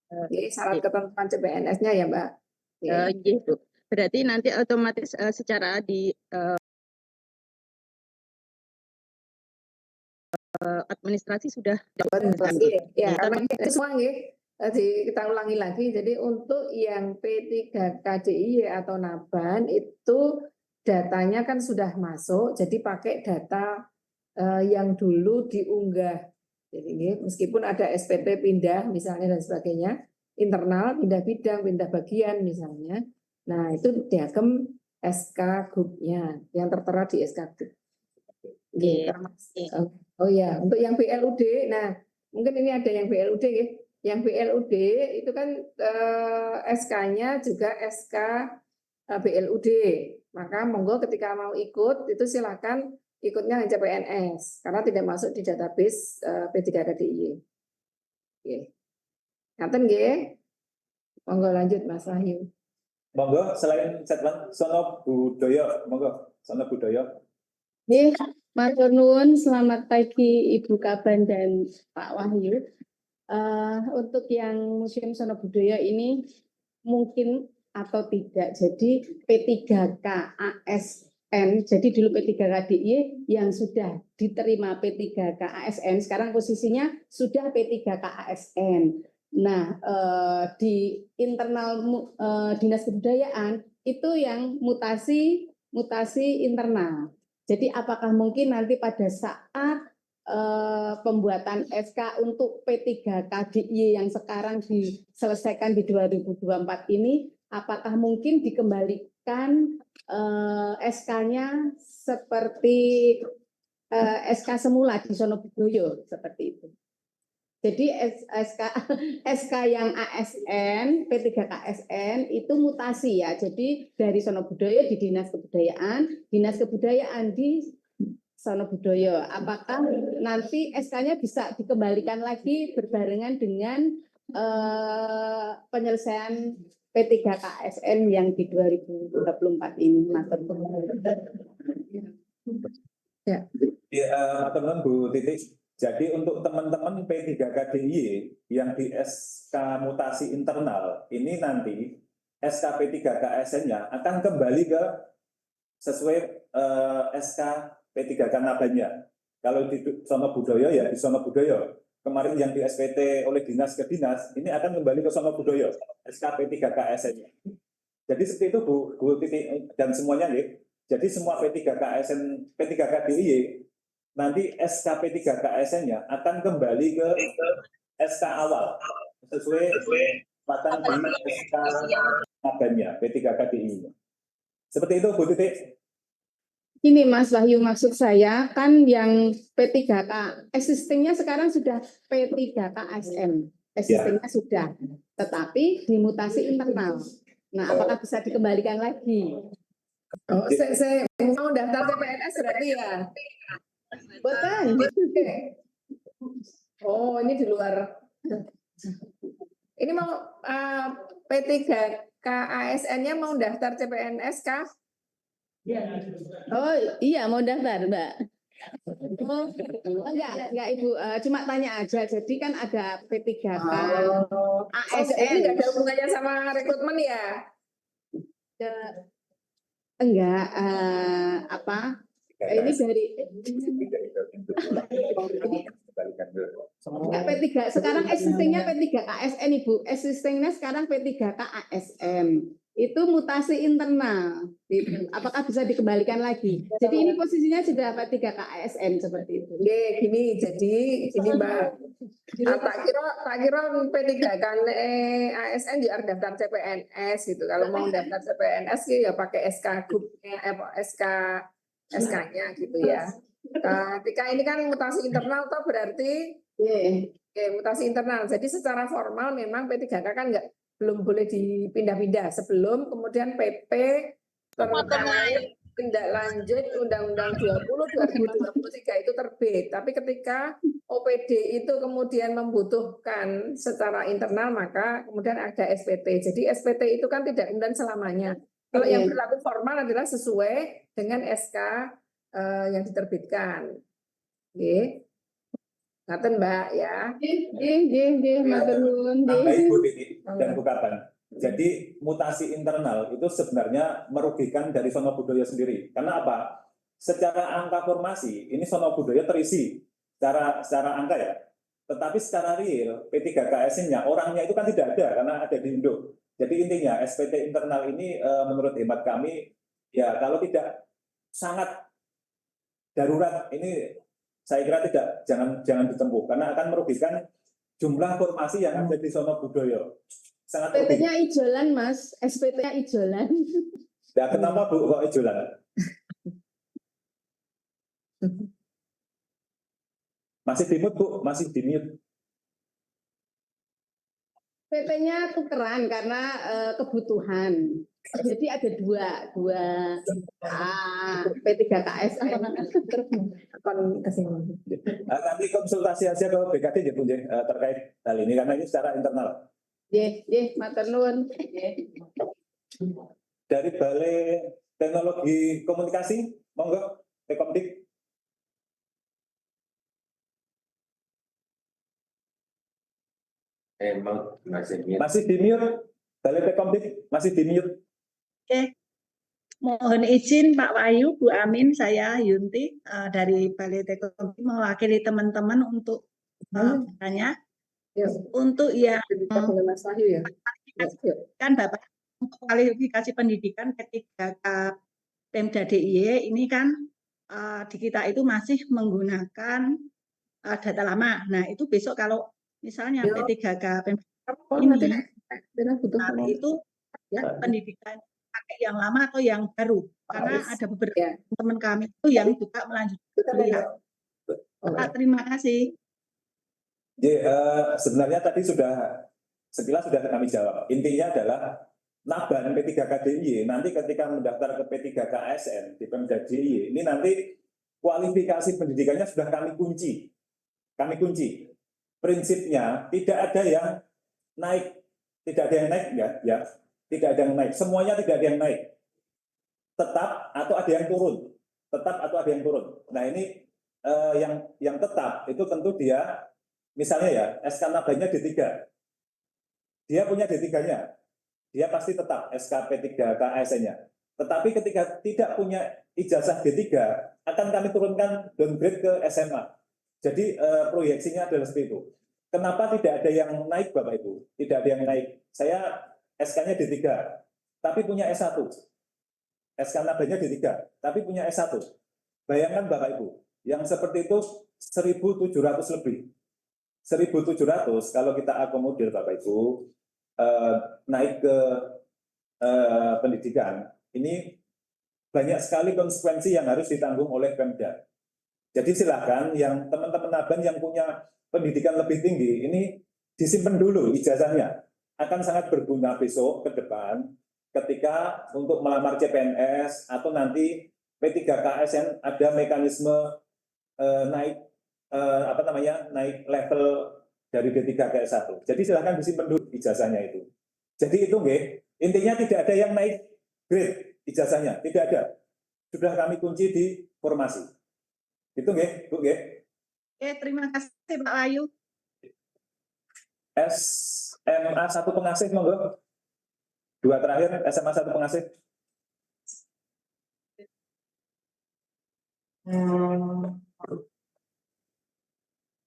[SPEAKER 1] Jadi syarat ketentuan CPNS-nya ya Mbak.
[SPEAKER 5] Gitu. Berarti nanti otomatis secara di administrasi sudah
[SPEAKER 1] ya, karena itu semua kita ulangi lagi. Jadi untuk yang P3KDIY atau Naban itu datanya kan sudah masuk, jadi pakai data yang dulu diunggah. Jadi meskipun ada SPT pindah misalnya dan sebagainya, internal pindah bidang, pindah bagian misalnya. Nah, itu diagem SK Group-nya yang tertera di SK Group.
[SPEAKER 3] Oke.
[SPEAKER 1] Oh ya, untuk yang BLUD, nah mungkin ini ada yang BLUD ya. Yang BLUD itu kan SK-nya juga SK BLUD. Maka monggo ketika mau ikut itu silakan ikutnya hanya CPNS karena tidak masuk di database P3KDIY. Oke. Ngaten nggih? Monggo lanjut Mas Wahyu.
[SPEAKER 2] Monggo selain Setlan Sono Budaya, monggo Sono Budaya.
[SPEAKER 4] Nggih, matur nuwun, selamat pagi Ibu Kaban dan Pak Wahyu. Untuk yang Museum Sono Budaya ini mungkin atau tidak, jadi P3K ASN, jadi dulu P3KDIY yang sudah diterima P3K ASN, sekarang posisinya sudah P3K ASN. Nah, di internal Dinas Kebudayaan itu yang mutasi internal. Jadi apakah mungkin nanti pada saat pembuatan SK untuk P3KDIY yang sekarang diselesaikan di 2024 ini, apakah mungkin dikembalikan SK-nya seperti SK semula di Sono Budoyo seperti itu? Jadi SK yang ASN, P3K ASN itu mutasi ya. Jadi dari Sono Budoyo di Dinas Kebudayaan di Sono Budoyo. Apakah nanti SK-nya bisa dikembalikan lagi berbarengan dengan penyelesaian P3K ASN yang di 2024 ini?
[SPEAKER 2] Ya, teman-teman Bu Titik. Jadi untuk teman-teman P3KDIY yang di SK mutasi internal, ini nanti SK P3K ASN-nya akan kembali ke sesuai SK P3K Nabanya. Kalau di Sono Budoyo ya di Sono Budoyo. Kemarin yang di SPT oleh dinas ke dinas, ini akan kembali ke Sono Budoyo, SK P3K ASN-nya. Jadi seperti itu Bu Titik dan semuanya nih. Jadi semua P3K ASN, P3KDIY nanti SK P3K ASN-nya akan kembali ke SK awal sesuai patang di SK Nabanya P3KDIY. Seperti itu Bu Titik.
[SPEAKER 4] Ini Mas Wahyu, maksud saya kan yang P3K existingnya sekarang sudah P3K ASN, existingnya sudah, tetapi dimutasi internal. Nah, apakah bisa dikembalikan lagi?
[SPEAKER 1] Oh, saya mau daftar CPNS berarti ya?
[SPEAKER 4] Bukan.
[SPEAKER 1] Oh, ini di luar. Ini mau P3K ASN-nya mau daftar CPNS kah?
[SPEAKER 4] Oh iya, mau daftar Mbak. Oh, enggak Ibu, cuma tanya aja. Jadi kan ada P3K ASN.
[SPEAKER 1] Ini nggak ada hubungannya sama rekrutmen ya?
[SPEAKER 4] Enggak, ini dari P3 sekarang existingnya P3K ASN Ibu, existingnya sekarang P3K ASN. Itu mutasi internal. Apakah bisa dikembalikan lagi? Jadi ini posisinya sudah P3K ASN seperti itu.
[SPEAKER 1] Gini, jadi gini Mbak. Tak kira P3K kan ASN juga daftar CPNS gitu. Kalau mau daftar CPNS ya pakai SK Group-nya, SK-nya gitu ya. Ketika ini kan mutasi internal toh berarti mutasi internal. Jadi secara formal memang P3K kan belum boleh dipindah-pindah sebelum kemudian PP terkait tindak lanjut Undang-Undang 20 2023 itu terbit. Tapi ketika OPD itu kemudian membutuhkan secara internal maka kemudian ada SPT. Jadi SPT itu kan tidak kemudian selamanya. Kalau yang berlaku formal adalah sesuai dengan SK yang diterbitkan. Oke. Ngaten Mbak ya.
[SPEAKER 4] Matur nuwun.
[SPEAKER 2] Ibu Titik dan Bu Kaban. Jadi mutasi internal itu sebenarnya merugikan dari Sono Budoyo sendiri. Karena apa? Secara angka formasi ini Sono Budoyo terisi secara angka ya. Tetapi secara real P3K ASN-nya orangnya itu kan tidak ada karena ada di Indo. Jadi intinya SPT internal ini menurut hemat kami ya kalau tidak sangat darurat ini saya kira jangan ditempuh karena akan merugikan jumlah formasi yang ada di Sono Budoyo. Sangat
[SPEAKER 4] SPT-nya ijolan Mas, SPT-nya ijolan.
[SPEAKER 2] Ya, kenapa Bu kok ijolan? Masih di mute Bu, masih di mute.
[SPEAKER 4] PP-nya tukeran karena kebutuhan. Jadi ada dua P3KS
[SPEAKER 1] Kon kesini.
[SPEAKER 2] Nanti konsultasi aja ke BKD ya Bu terkait hal ini karena ini secara internal.
[SPEAKER 4] matur nuwun.
[SPEAKER 2] Dari Balai Teknologi Komunikasi, monggo Tekomdik. Masih di mute. Balai Tekomdik masih di mute.
[SPEAKER 3] Oke, mohon izin Pak Wahyu, Bu Amin, saya Yunti dari Balai Teknologi mewakili teman-teman untuk bertanya. Untuk yang
[SPEAKER 1] Kita boleh Mas Wahyu ya.
[SPEAKER 3] kan Bapak untuk kualifikasi pendidikan ketika Pemda DIY ini kan di kita itu masih menggunakan data lama. Nah itu besok kalau misalnya P3K Pemda ini itu ya pendidikan pakai yang lama atau yang baru, karena ada beberapa teman kami itu yang juga melanjutkan kuliah. Terima kasih.
[SPEAKER 2] Sebenarnya tadi sekilas sudah kami jawab. Intinya adalah Naban P3K DIY nanti ketika mendaftar ke P3K ASN di Pemda DIY ini nanti kualifikasi pendidikannya sudah kami kunci. Kami kunci. Prinsipnya tidak ada yang naik, tidak ada yang naik ya, tidak ada yang naik. Semuanya tidak ada yang naik. Tetap atau ada yang turun. Tetap atau ada yang turun. Nah ini yang tetap itu tentu dia misalnya ya SK Nabannya D3. Dia punya D3-nya. Dia pasti tetap SK P3K ASN-nya. Tetapi ketika tidak punya ijazah D3 akan kami turunkan downgrade ke SMA. Jadi proyeksinya adalah seperti itu. Kenapa tidak ada yang naik Bapak Ibu? Tidak ada yang naik. Saya SK-nya D3, tapi punya S1. SK Nabannya D3, tapi punya S1. Bayangkan Bapak Ibu, yang seperti itu 1.700 lebih. 1.700 kalau kita akomodir Bapak Ibu, naik ke pendidikan, ini banyak sekali konsekuensi yang harus ditanggung oleh Pemda. Jadi silakan yang teman-teman Naban yang punya pendidikan lebih tinggi, ini disimpan dulu ijazahnya. Akan sangat berguna besok ke depan ketika untuk melamar CPNS atau nanti P3K ASN ada mekanisme naik naik level dari D3 ke S1. Jadi silakan disimpan dulu ijazahnya itu. Jadi itu intinya tidak ada yang naik grade ijazahnya, tidak ada. Sudah kami kunci di formasi. Itu Bu
[SPEAKER 3] Terima kasih Pak Wahyu.
[SPEAKER 2] SMA 1 pengasih monggo. 2 terakhir SMA 1 pengasih.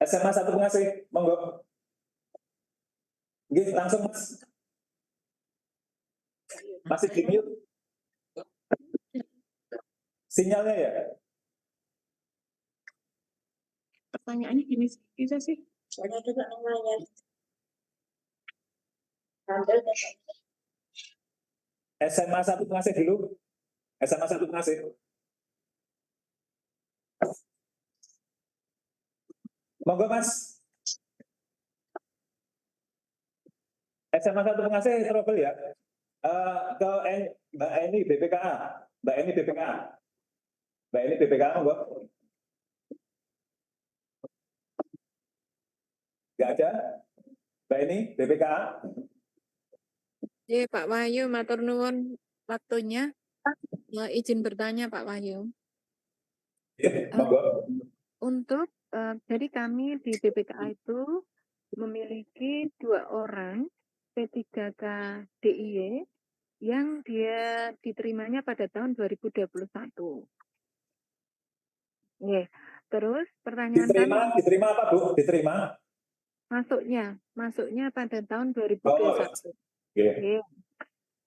[SPEAKER 2] SMA 1 pengasih monggo. Langsung Mas. Masih di mute. Sinyalnya ya.
[SPEAKER 3] Pertanyaannya gini bisa sih.
[SPEAKER 2] SMA 1 pengasih dulu. SMA 1 pengasih. Monggo Mas. SMA 1 pengasih trouble ya. Ke Mbak Eni BPKA. Mbak Eni BPKA. Mbak Eni BPKA monggo. Nggak ada? Mbak Eni BPKA.
[SPEAKER 6] Pak Wahyu, matur nuwun waktunya. Izin bertanya Pak Wahyu.
[SPEAKER 2] Monggo.
[SPEAKER 6] Untuk jadi kami di BPKA itu memiliki 2 orang P3K DIY yang dia diterimanya pada tahun 2021. Terus pertanyaan kami
[SPEAKER 2] Diterima apa Bu? Diterima?
[SPEAKER 6] Masuknya pada tahun 2021.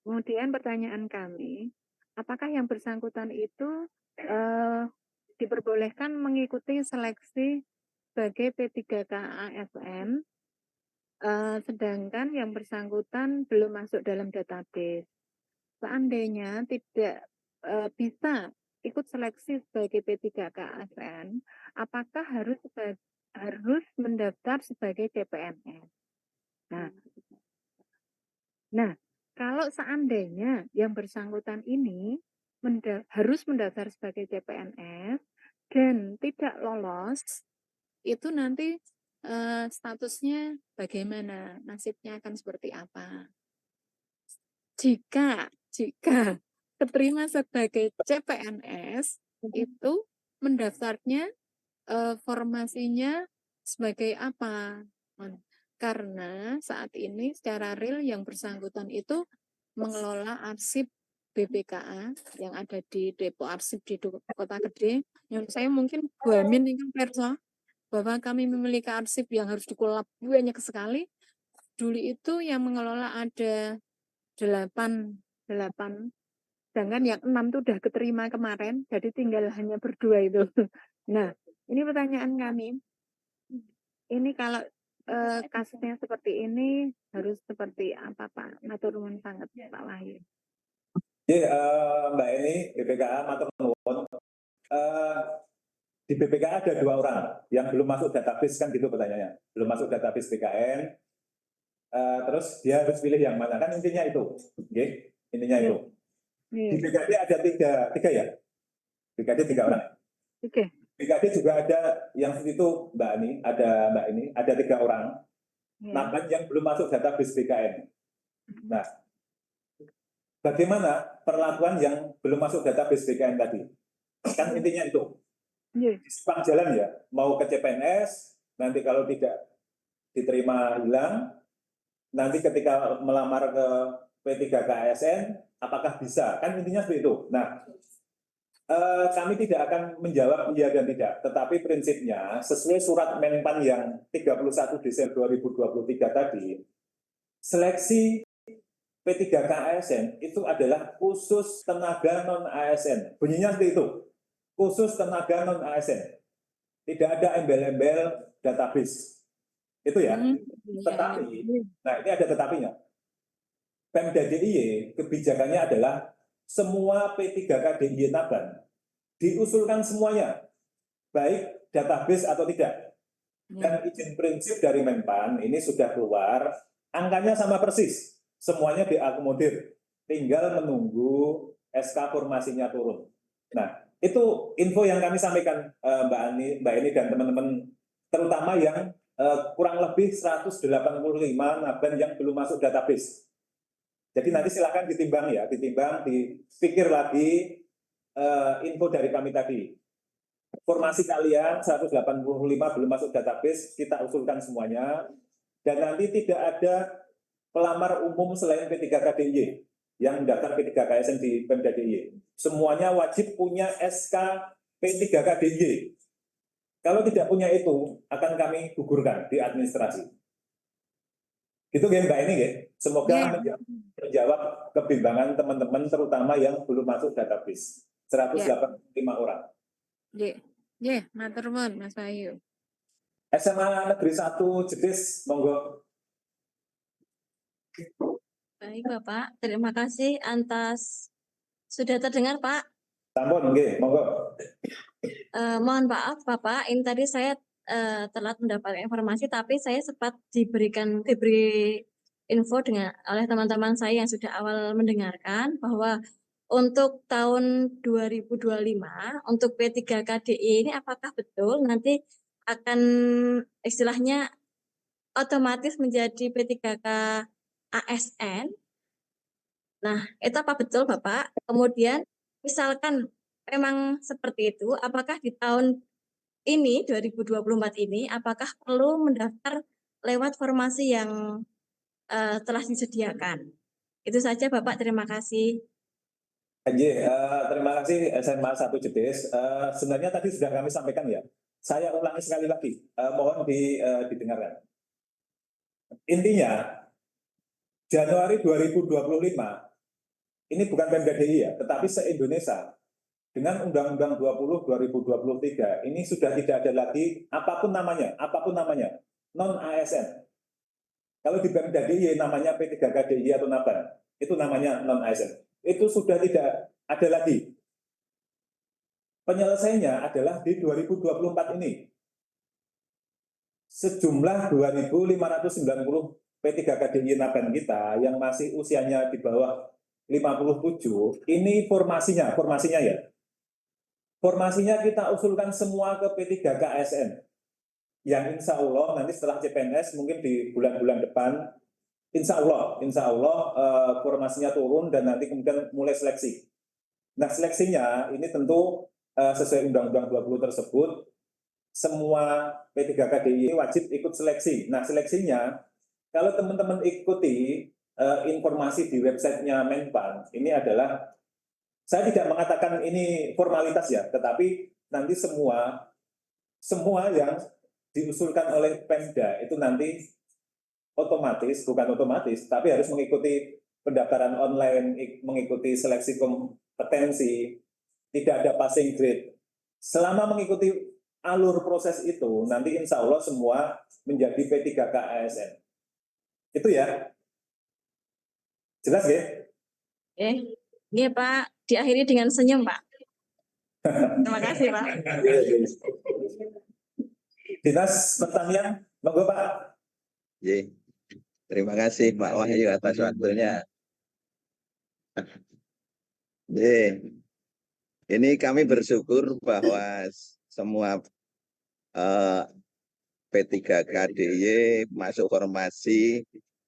[SPEAKER 6] Kemudian pertanyaan kami, apakah yang bersangkutan itu diperbolehkan mengikuti seleksi sebagai P3K ASN, sedangkan yang bersangkutan belum masuk dalam database. seandainya tidak bisa ikut seleksi sebagai P3K ASN, apakah harus mendaftar sebagai CPNS? Nah, kalau seandainya yang bersangkutan ini harus mendaftar sebagai CPNS dan tidak lolos, itu nanti statusnya bagaimana? Nasibnya akan seperti apa? Jika keterima sebagai CPNS, itu mendaftarnya formasinya sebagai apa? Karena saat ini secara real yang bersangkutan itu mengelola arsip BPKA yang ada di Depo Arsip di Kota Gede. Yang saya mungkin Buamin ini perso bahwa kami memiliki arsip yang harus dikelola banyak sekali. Dulu itu yang mengelola ada 8, sedangkan yang 6 itu udah keterima kemarin, jadi tinggal hanya berdua itu. Nah, ini pertanyaan kami. Ini kalau kasusnya seperti ini harus seperti apa Pak? Matur nuwun sangat Pak Wahyu.
[SPEAKER 2] Mbak Eni, BPKA matur nuwun. Di BPKA ada 2 orang yang belum masuk database, kan gitu pertanyaannya. Belum masuk database BKN. Terus dia harus pilih yang mana, kan intinya itu. Okay? Intinya itu. Di BKD ada 3 ya? BKD 3 orang.
[SPEAKER 6] Oke.
[SPEAKER 2] BKD juga ada yang itu Mbak Eni, ada 3 orang. Namun yang belum masuk database BKN. Nah, bagaimana perlakuan yang belum masuk database BKN tadi? Kan intinya itu. Di sepanjang jalan ya, mau ke CPNS, nanti kalau tidak diterima hilang, nanti ketika melamar ke P3K ASN, apakah bisa? Kan intinya seperti itu. Nah, kami tidak akan menjawab iya dan tidak, tetapi prinsipnya sesuai surat Menpan yang 31 Desember 2023 tadi, seleksi P3K ASN itu adalah khusus tenaga non-ASN. Bunyinya seperti itu, khusus tenaga non-ASN. Tidak ada embel-embel database. Itu ya. Tetapi, nah ini ada tetapinya. Pemda DIY kebijakannya adalah semua P3K DIY Taban diusulkan semuanya, baik database atau tidak. Dan izin prinsip dari Menpan ini sudah keluar, angkanya sama persis, semuanya diakomodir, tinggal menunggu SK formasinya turun. Nah, itu info yang kami sampaikan Mbak Eni dan teman-teman, terutama yang kurang lebih 185 naban yang belum masuk database. Jadi nanti silakan ditimbang ya, dipikir lagi info dari kami tadi. Formasi kalian 185 belum masuk database, kita usulkan semuanya. Dan nanti tidak ada pelamar umum selain P3K DIY yang mendaftar P3K ASN di Pemda DIY. Semuanya wajib punya SK P3K DIY. Kalau tidak punya itu, akan kami gugurkan di administrasi. Gitu ya Mbak ini ya. Semoga menjawab kebimbangan teman-teman, terutama yang belum masuk database. 185 orang.
[SPEAKER 6] Matur nuwun Mas Wahyu.
[SPEAKER 2] SMA Negeri 1 Jetis, monggo.
[SPEAKER 7] Baik Bapak, terima kasih atas sudah terdengar Pak.
[SPEAKER 2] Sampun, nggih, monggo.
[SPEAKER 7] Mohon maaf Bapak, ini tadi saya telat mendapatkan informasi, tapi saya sempat diberi info oleh teman-teman saya yang sudah awal mendengarkan bahwa untuk tahun 2025 untuk P3K DIY ini apakah betul nanti akan istilahnya otomatis menjadi P3K ASN? Nah, itu apa betul Bapak? Kemudian misalkan memang seperti itu, apakah di tahun ini 2024 ini apakah perlu mendaftar lewat formasi yang telah disediakan? Itu saja Bapak, terima kasih.
[SPEAKER 2] Terima kasih SMA 1 Jetis. Sebenarnya tadi sudah kami sampaikan ya. Saya ulangi sekali lagi, mohon didengarkan. Intinya, Januari 2025, ini bukan Pemda DIY ya, tetapi se-Indonesia, dengan Undang-Undang 20 2023, ini sudah tidak ada lagi apapun namanya, non-ASN. Kalau di Pemda DIY namanya P3K DIY atau Naban, itu namanya non-ASN. Itu sudah tidak ada lagi. Penyelesaiannya adalah di 2024 ini. Sejumlah 2.590 P3KDI Naban kita yang masih usianya di bawah 57, ini formasinya ya. Formasinya kita usulkan semua ke P3K ASN. Yang insya Allah nanti setelah CPNS mungkin di bulan-bulan depan, insya Allah formasinya turun dan nanti kemudian mulai seleksi. Nah seleksinya ini tentu sesuai Undang-Undang 20 tersebut, semua P3KDI wajib ikut seleksi. Nah seleksinya, kalau teman-teman ikuti informasi di websitenya Menpan, ini adalah, saya tidak mengatakan ini formalitas ya, tetapi nanti semua yang diusulkan oleh Pemda itu nanti otomatis, bukan otomatis, tapi harus mengikuti pendaftaran online, mengikuti seleksi kompetensi, tidak ada passing grade. Selama mengikuti alur proses itu, nanti insya Allah semua menjadi P3K ASN. Itu ya. Jelas ya?
[SPEAKER 7] Iya Pak, diakhiri dengan senyum Pak. Terima kasih Pak.
[SPEAKER 2] Dinas Pertanian, monggo Pak.
[SPEAKER 8] Terima kasih Pak Wahyu atas waktunya. Ini kami bersyukur bahwa semua P3KDY masuk formasi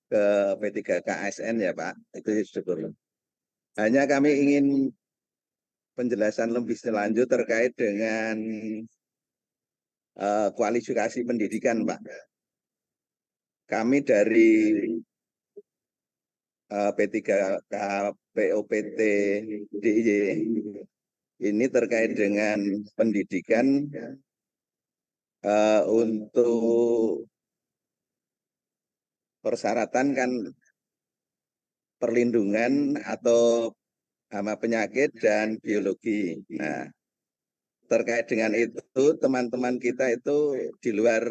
[SPEAKER 8] ke P3K ASN ya Pak, itu syukur. Hanya kami ingin penjelasan lebih lanjut terkait dengan kualifikasi pendidikan Pak. Kami dari P3K POPT DIY ini terkait dengan pendidikan untuk persyaratan kan perlindungan atau hama penyakit dan biologi. Nah, terkait dengan itu teman-teman kita itu di luar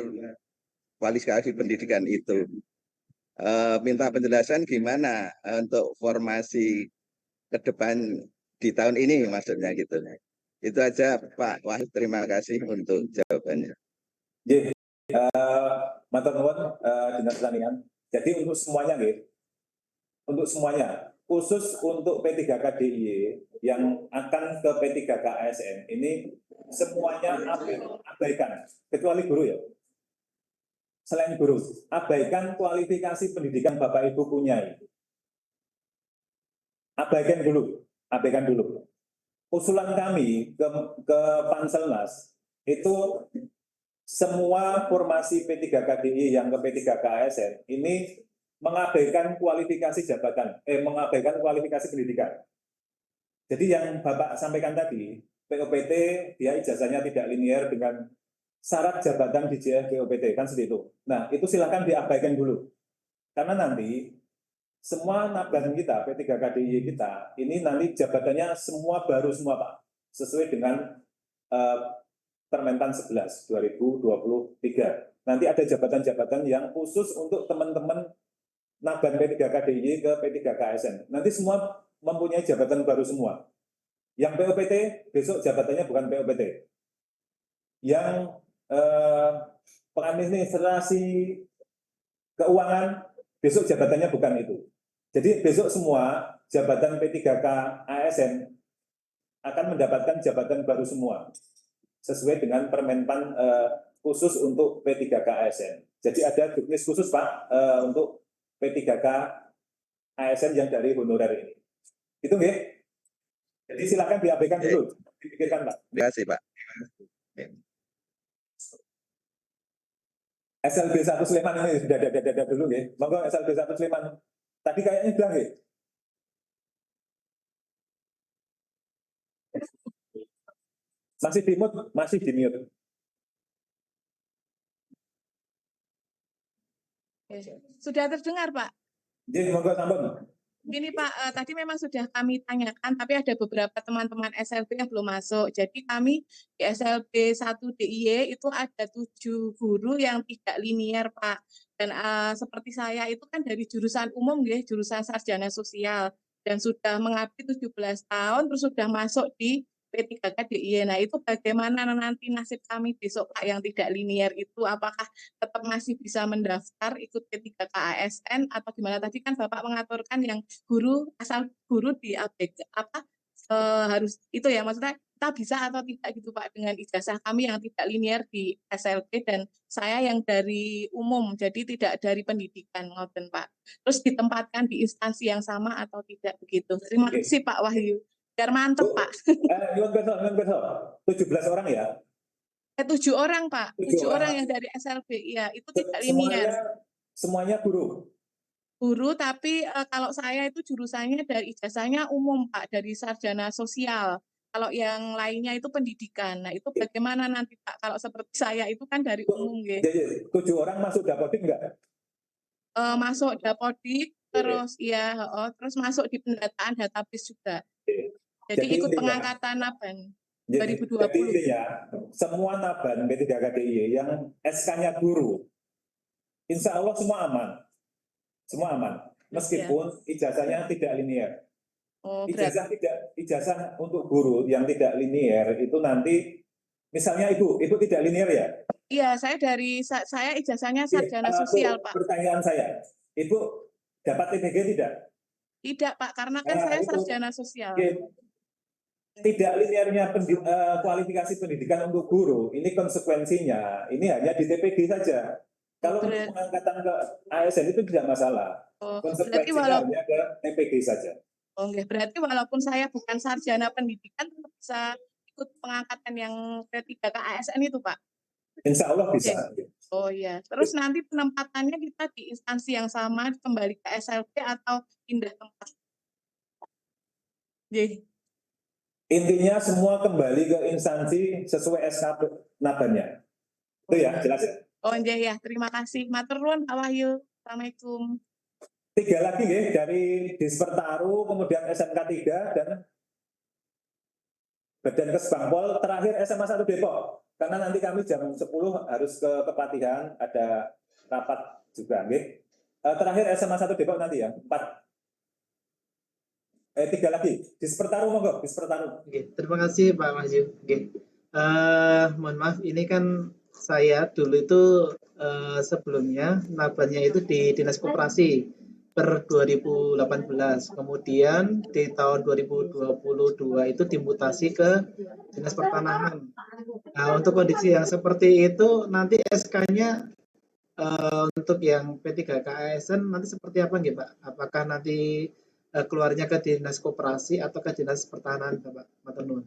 [SPEAKER 8] kualifikasi pendidikan itu. Minta penjelasan gimana untuk formasi ke depan di tahun ini maksudnya gitu. Itu aja Pak Wahyu, terima kasih untuk jawabannya.
[SPEAKER 2] Matur nuwun Dinas Pertanian. Jadi untuk semuanya, khusus untuk P3KDI yang akan ke P3K ASN ini semuanya abaikan, kecuali guru ya. Selain guru, abaikan kualifikasi pendidikan Bapak Ibu punya. Abaikan dulu. Usulan kami ke Panselnas itu semua formasi P3KDI yang ke P3K ASN ini mengabaikan kualifikasi jabatan, mengabaikan kualifikasi pendidikan. Jadi yang Bapak sampaikan tadi, POPT dia ijazahnya tidak linear dengan syarat jabatan di JF POPT, kan seperti itu. Nah, itu silakan diabaikan dulu. Karena nanti semua naban kita, P3KDI kita, ini nanti jabatannya semua baru semua Pak, sesuai dengan Permentan 11 2023. Nanti ada jabatan-jabatan yang khusus untuk teman-teman naban P3KDI ke P3K ASN. Nanti semua mempunyai jabatan baru semua. Yang POPT besok jabatannya bukan POPT. Yang pengadministrasi keuangan besok jabatannya bukan itu. Jadi besok semua jabatan P3K ASN akan mendapatkan jabatan baru semua sesuai dengan Permenpan khusus untuk P3K ASN. Jadi ada juknis khusus Pak untuk P3K ASN yang dari honorer ini. Itu nggih? Jadi silakan diabaikan dulu, dipikirkan Pak.
[SPEAKER 8] Terima kasih Pak.
[SPEAKER 2] SLB 1 Sleman ini sudah ada dulu nggih. Monggo SLB 1 Sleman. Tadi kayaknya bilang nggih. Masih di mute.
[SPEAKER 6] Sudah terdengar Pak?
[SPEAKER 2] Jadi monggo sampun.
[SPEAKER 9] Gini Pak, tadi memang sudah kami tanyakan, tapi ada beberapa teman-teman SLB yang belum masuk. Jadi kami di SLB 1 DIY itu ada 7 guru yang tidak linier Pak. Dan seperti saya itu kan dari jurusan umum, jurusan sarjana sosial. Dan sudah mengabdi 17 tahun, terus sudah masuk di P3K DIY. Nah itu bagaimana nanti nasib kami besok Pak yang tidak linier itu, apakah tetap masih bisa mendaftar ikut P3K ASN atau gimana? Tadi kan Bapak mengaturkan yang guru asal guru di ABK harus itu ya, maksudnya kita bisa atau tidak gitu Pak dengan ijazah kami yang tidak linier di SLB dan saya yang dari umum jadi tidak dari pendidikan ngoten Pak. Terus ditempatkan di instansi yang sama atau tidak begitu. Terima kasih Pak Wahyu. Biar mantep Pak.
[SPEAKER 2] 17 orang ya?
[SPEAKER 9] 7 orang Pak, 7 orang yang dari SLB, ya itu tidak linier.
[SPEAKER 2] Semuanya guru?
[SPEAKER 9] Guru, tapi kalau saya itu jurusannya dari ijazahnya umum Pak, dari sarjana sosial. Kalau yang lainnya itu pendidikan. Nah itu bagaimana nanti Pak, kalau seperti saya itu kan dari umum.
[SPEAKER 2] Jadi 7 orang masuk Dapodik enggak?
[SPEAKER 9] Masuk Dapodik, terus ya, terus masuk di pendataan database juga. Jadi ikut pengangkatan Naban 2020.
[SPEAKER 2] Jadi intinya semua Naban P3K DIY yang SK-nya guru, insya Allah semua aman. Semua aman. Meskipun ijazahnya tidak linier. Ijazah untuk guru yang tidak linier itu nanti, misalnya Ibu tidak linier ya?
[SPEAKER 9] Iya, saya ijazahnya sarjana sosial Pak.
[SPEAKER 2] Pertanyaan saya, Ibu dapat TBG tidak?
[SPEAKER 9] Tidak Pak, karena kan saya sarjana sosial.
[SPEAKER 2] Tidak liniernya kualifikasi pendidikan untuk guru, ini konsekuensinya, ini hanya di TPG saja. Kalau pengangkatan ke ASN itu tidak masalah. Konsekuensinya hanya ke TPG saja.
[SPEAKER 9] Berarti walaupun saya bukan sarjana pendidikan, tetap bisa ikut pengangkatan yang P3K ASN itu Pak?
[SPEAKER 2] Insya Allah bisa.
[SPEAKER 9] Oh iya, terus nanti penempatannya kita di instansi yang sama, kembali ke SLB atau pindah tempat?
[SPEAKER 2] Intinya semua kembali ke instansi sesuai SK Nabannya. Itu ya, jelas ya?
[SPEAKER 9] Oh ya, terima kasih. Matur nuwun Pak Wahyu. Assalamualaikum.
[SPEAKER 2] 3 lagi ya, dari Dispertaru, kemudian SMK 3 dan Badan Kesbangpol, terakhir SMA 1 Depok. Karena nanti kami jam 10 harus ke Kepatihan, ada rapat juga. Terakhir SMA 1 Depok nanti ya, 4. 3 lagi, Dispertaru monggo, Dispertaru.
[SPEAKER 10] Terima kasih Pak Wahyu. Mohon maaf, ini kan saya dulu itu sebelumnya nabannya itu di Dinas Koperasi per 2018. Kemudian di tahun 2022 itu dimutasi ke Dinas Pertanahan. Nah, untuk kondisi yang seperti itu nanti SK-nya untuk yang P3K ASN nanti seperti apa nggih Pak? Apakah nanti keluarnya ke Dinas Koperasi atau ke Dinas Pertahanan Bapak? Matur nuwun.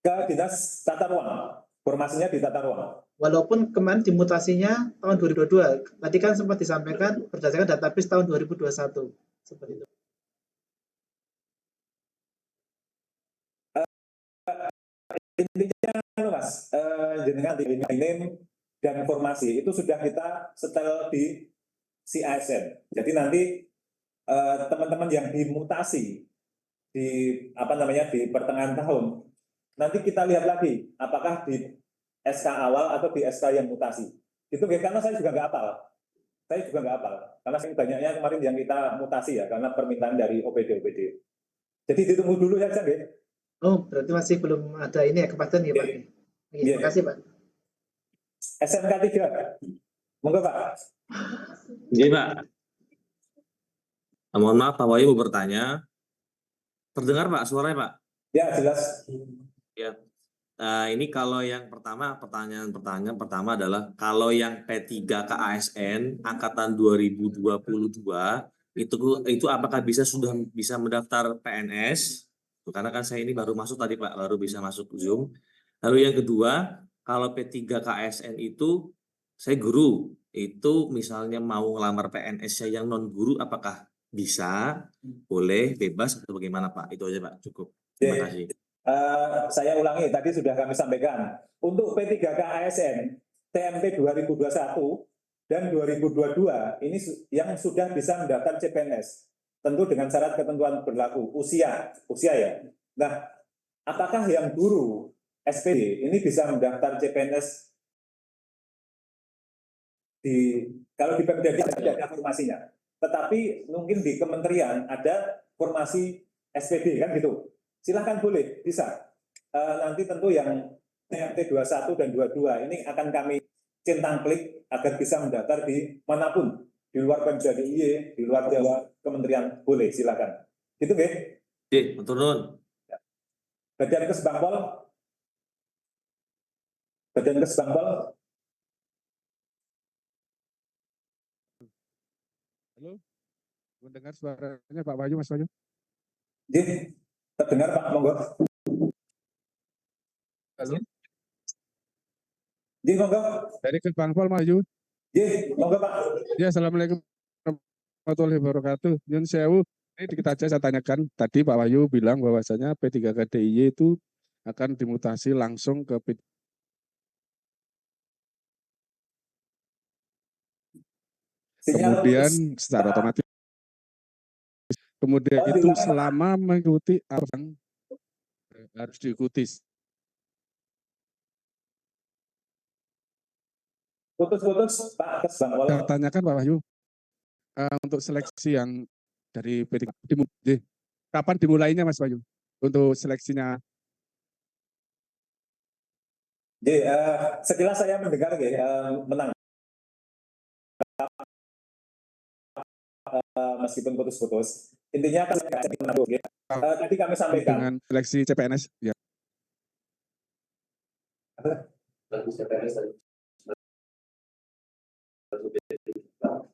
[SPEAKER 2] Ke Dinas Tata Ruang, formasinya di Tata Ruang.
[SPEAKER 10] Walaupun kemarin dimutasinya tahun 2022, tadi kan sempat disampaikan berdasarkan database tahun 2021, seperti itu.
[SPEAKER 2] Intinya Mas, jenengan name dan formasi itu sudah kita setel di CASN. Jadi nanti teman-teman yang dimutasi di di pertengahan tahun, nanti kita lihat lagi apakah di SK awal atau di SK yang mutasi. Itu karena saya juga nggak hafal. Karena banyaknya kemarin yang kita mutasi ya, karena permintaan dari OPD. Jadi ditunggu dulu saja, nggih.
[SPEAKER 10] Oh, berarti masih belum ada ini ya kepastian ya Pak. Terima kasih Pak.
[SPEAKER 2] SMK 3. Monggo Pak.
[SPEAKER 11] Iya Pak. Mohon maaf Pak Wahyu mau bertanya. Terdengar Pak suaranya Pak?
[SPEAKER 2] Ya jelas.
[SPEAKER 11] Ya. Ini kalau yang pertanyaan pertama adalah kalau yang P3K ASN angkatan 2022 itu apakah sudah bisa mendaftar PNS? Karena kan saya ini baru masuk tadi Pak, baru bisa masuk Zoom. Lalu yang kedua, kalau P3K ASN itu saya guru, itu misalnya mau ngelamar PNS yang non guru apakah bisa, boleh, bebas atau bagaimana Pak? Itu aja Pak, cukup. Terima kasih.
[SPEAKER 2] Saya ulangi, tadi sudah kami sampaikan. Untuk P3K ASN, TMP 2021 dan 2022, ini yang sudah bisa mendaftar CPNS. tentu dengan syarat ketentuan berlaku usia ya. Nah, apakah yang guru SPD ini bisa mendaftar CPNS kalau di Pemda tidak ada formasinya, tetapi mungkin di kementerian ada formasi SPD kan gitu. Silahkan boleh, bisa. Nanti tentu yang TMT 21 dan 22 ini akan kami centang klik agar bisa mendaftar di manapun, di luar Pemda DIY, di luar Jawa, kementerian boleh, silakan. Gitu nggih?
[SPEAKER 11] Nggih, matur nuwun.
[SPEAKER 2] Badan Kesbangpol. Badan Kesbangpol.
[SPEAKER 12] Halo, mendengar suaranya Pak Wahyu, Mas Wahyu?
[SPEAKER 2] Nggih, terdengar Pak, monggo.
[SPEAKER 12] Halo.
[SPEAKER 2] Nggih, monggo.
[SPEAKER 12] Dari Kesbangpol, Mas Wahyu.
[SPEAKER 2] Nggih, monggo Pak.
[SPEAKER 12] Ya, Assalamualaikum warahmatullahi wabarakatuh. Nyun sewu, ini dikit aja saya tanyakan. Tadi Pak Wahyu bilang bahwasanya P3K DIY itu akan dimutasi langsung ke P3K. Kemudian secara otomatis. Kemudian itu selama mengikuti apa yang harus diikuti.
[SPEAKER 2] Putus-putus Pak Kesbangpol.
[SPEAKER 12] Saya tanyakan Pak Wahyu, untuk seleksi yang dari P3K, kapan dimulainya Mas Wahyu untuk seleksinya?
[SPEAKER 2] Jadi, sekilas saya mendengar menang. Meskipun putus-putus, intinya kan tadi kami sampaikan
[SPEAKER 12] dengan seleksi CPNS ya.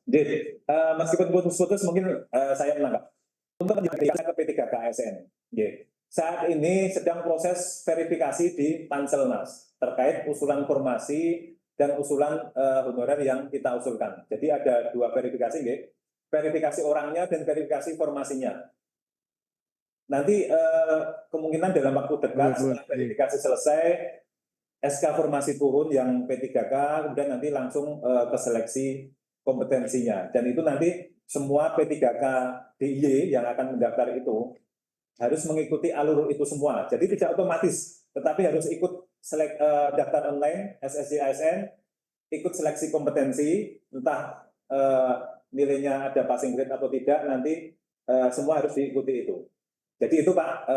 [SPEAKER 2] Jadi, meskipun putus-putus mungkin saya menangkap untuk menjadikan ke P3K ASN. Saat ini sedang proses verifikasi di Panselnas terkait usulan formasi dan usulan honorer yang kita usulkan. Jadi ada dua verifikasi, verifikasi orangnya dan verifikasi formasinya. Nanti kemungkinan dalam waktu dekat setelah verifikasi selesai, SK formasi turun yang P3K, kemudian nanti langsung ke seleksi kompetensinya. Dan itu nanti semua P3K DIY yang akan mendaftar itu harus mengikuti alur itu semua. Jadi tidak otomatis, tetapi harus ikut daftar online SSC ASN, ikut seleksi kompetensi, entah nilainya ada passing grade atau tidak, nanti semua harus diikuti itu. Jadi itu Pak,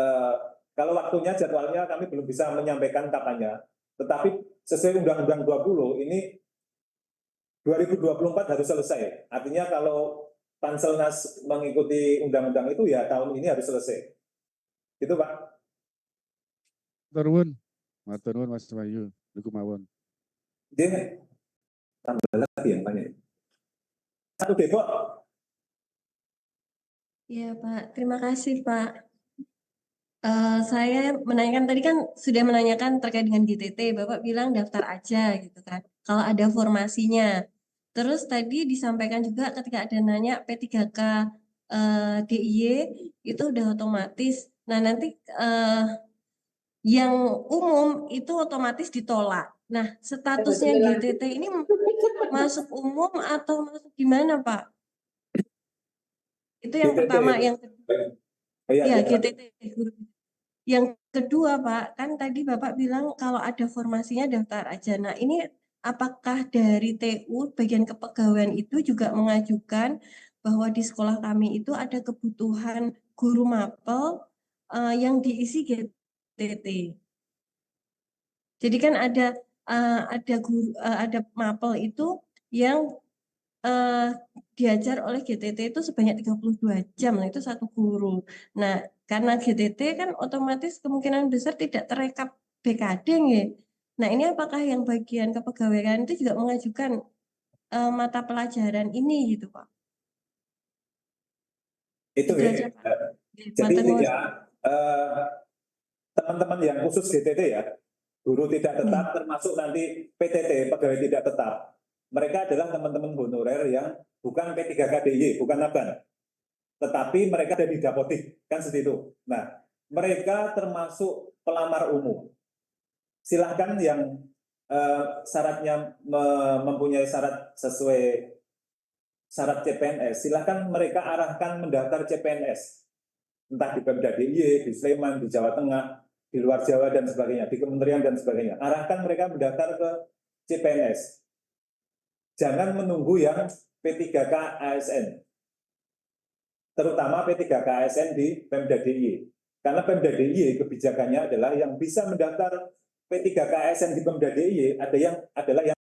[SPEAKER 2] kalau waktunya jadwalnya kami belum bisa menyampaikan kapannya, tetapi sesuai Undang-Undang 20 ini 2024 harus selesai. Artinya kalau Panselnas mengikuti undang-undang itu ya tahun ini harus selesai. Itu Pak.
[SPEAKER 12] Matur nuwun Mas Wahyu, niku mawon.
[SPEAKER 2] Nggih. Tambah lagi yang banyak. Satu Depok.
[SPEAKER 7] Iya Pak, terima kasih Pak. Saya menanyakan tadi kan sudah menanyakan terkait dengan GTT, Bapak bilang daftar aja gitu kan, kalau ada formasinya. Terus tadi disampaikan juga ketika ada nanya P3K DIY itu udah otomatis. Nah nanti yang umum itu otomatis ditolak. Nah statusnya GTT ini masuk umum atau masuk gimana Pak? Itu yang pertama, yang kedua. Ya, GTT. Yang kedua, Pak, kan tadi Bapak bilang kalau ada formasinya daftar aja. Nah, ini apakah dari TU bagian kepegawaian itu juga mengajukan bahwa di sekolah kami itu ada kebutuhan guru mapel yang diisi GTT. Jadi kan ada guru, ada mapel itu yang diajar oleh GTT itu sebanyak 32 jam, nah itu satu guru. Nah, karena GTT kan otomatis kemungkinan besar tidak terekap BKD ya. Nah, ini apakah yang bagian kepegawaian itu juga mengajukan mata pelajaran ini gitu, Pak?
[SPEAKER 2] Itu ya. Jadi ya, teman-teman yang khusus GTT ya, guru tidak tetap termasuk nanti PTT, pegawai tidak tetap. Mereka adalah teman-teman honorer yang bukan P3K DIY, bukan Naban. Tetapi mereka ada di Dapodik, kan seperti itu. Nah, mereka termasuk pelamar umum. Silahkan yang syaratnya mempunyai syarat sesuai syarat CPNS, silakan mereka arahkan mendaftar CPNS. Entah di Pemda DIY, di Sleman, di Jawa Tengah, di luar Jawa dan sebagainya, di kementerian dan sebagainya. Arahkan mereka mendaftar ke CPNS. Jangan menunggu yang P3K ASN. Terutama P3K ASN di Pemda DIY. Karena Pemda DIY kebijakannya adalah yang bisa mendaftar P3K ASN di Pemda DIY adalah yang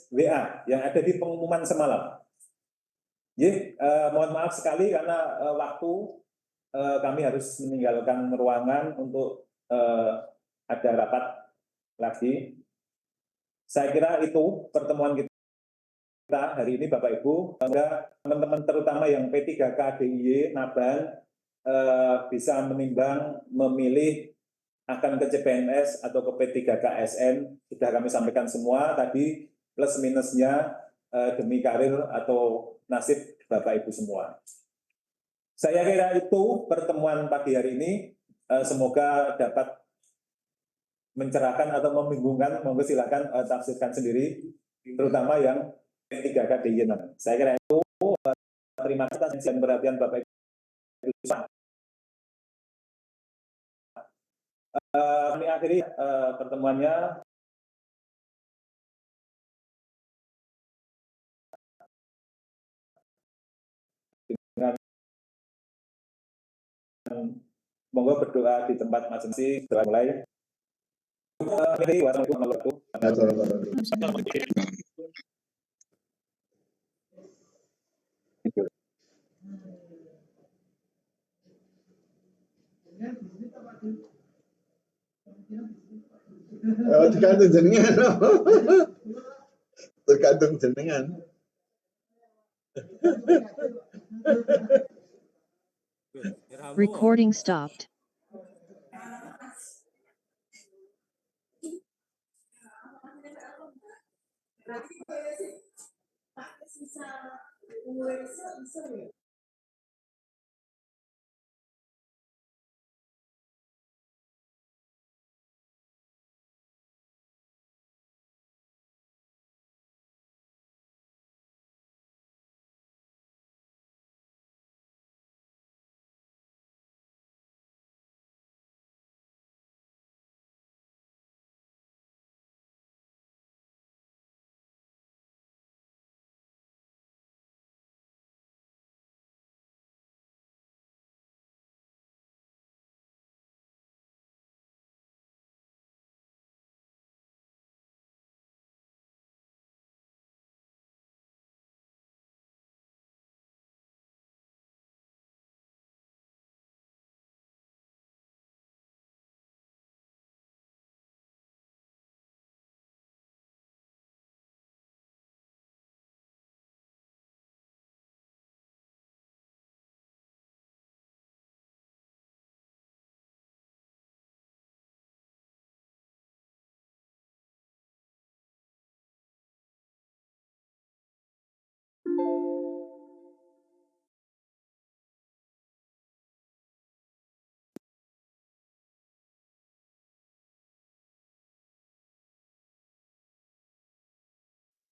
[SPEAKER 2] WA yang ada di pengumuman semalam. Mohon maaf sekali karena waktu kami harus meninggalkan ruangan untuk ada rapat lagi. Saya kira itu pertemuan kita hari ini Bapak Ibu. Teman-teman terutama yang P3K DIY Naban bisa menimbang memilih akan ke CPNS atau ke P3K ASN. Sudah kami sampaikan semua tadi plus minusnya demi karir atau nasib Bapak Ibu semua. Saya kira itu pertemuan pagi hari ini. Semoga dapat mencerahkan atau membingungkan. Monggo silakan tafsirkan sendiri. terutama yang P3KDIY. Saya kira itu terima kasih atas perhatian Bapak Ibu. Kami akhiri pertemuannya. Dengan monggo berdoa di tempat masing-masing. Doa mulai. Wassalamualaikum warahmatullahi
[SPEAKER 13] wabarakatuh. Tergantung jenengan. Tergantung jenengan.
[SPEAKER 14] Recording stopped.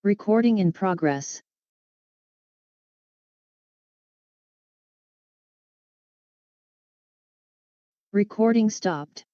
[SPEAKER 14] Recording in progress. Recording stopped.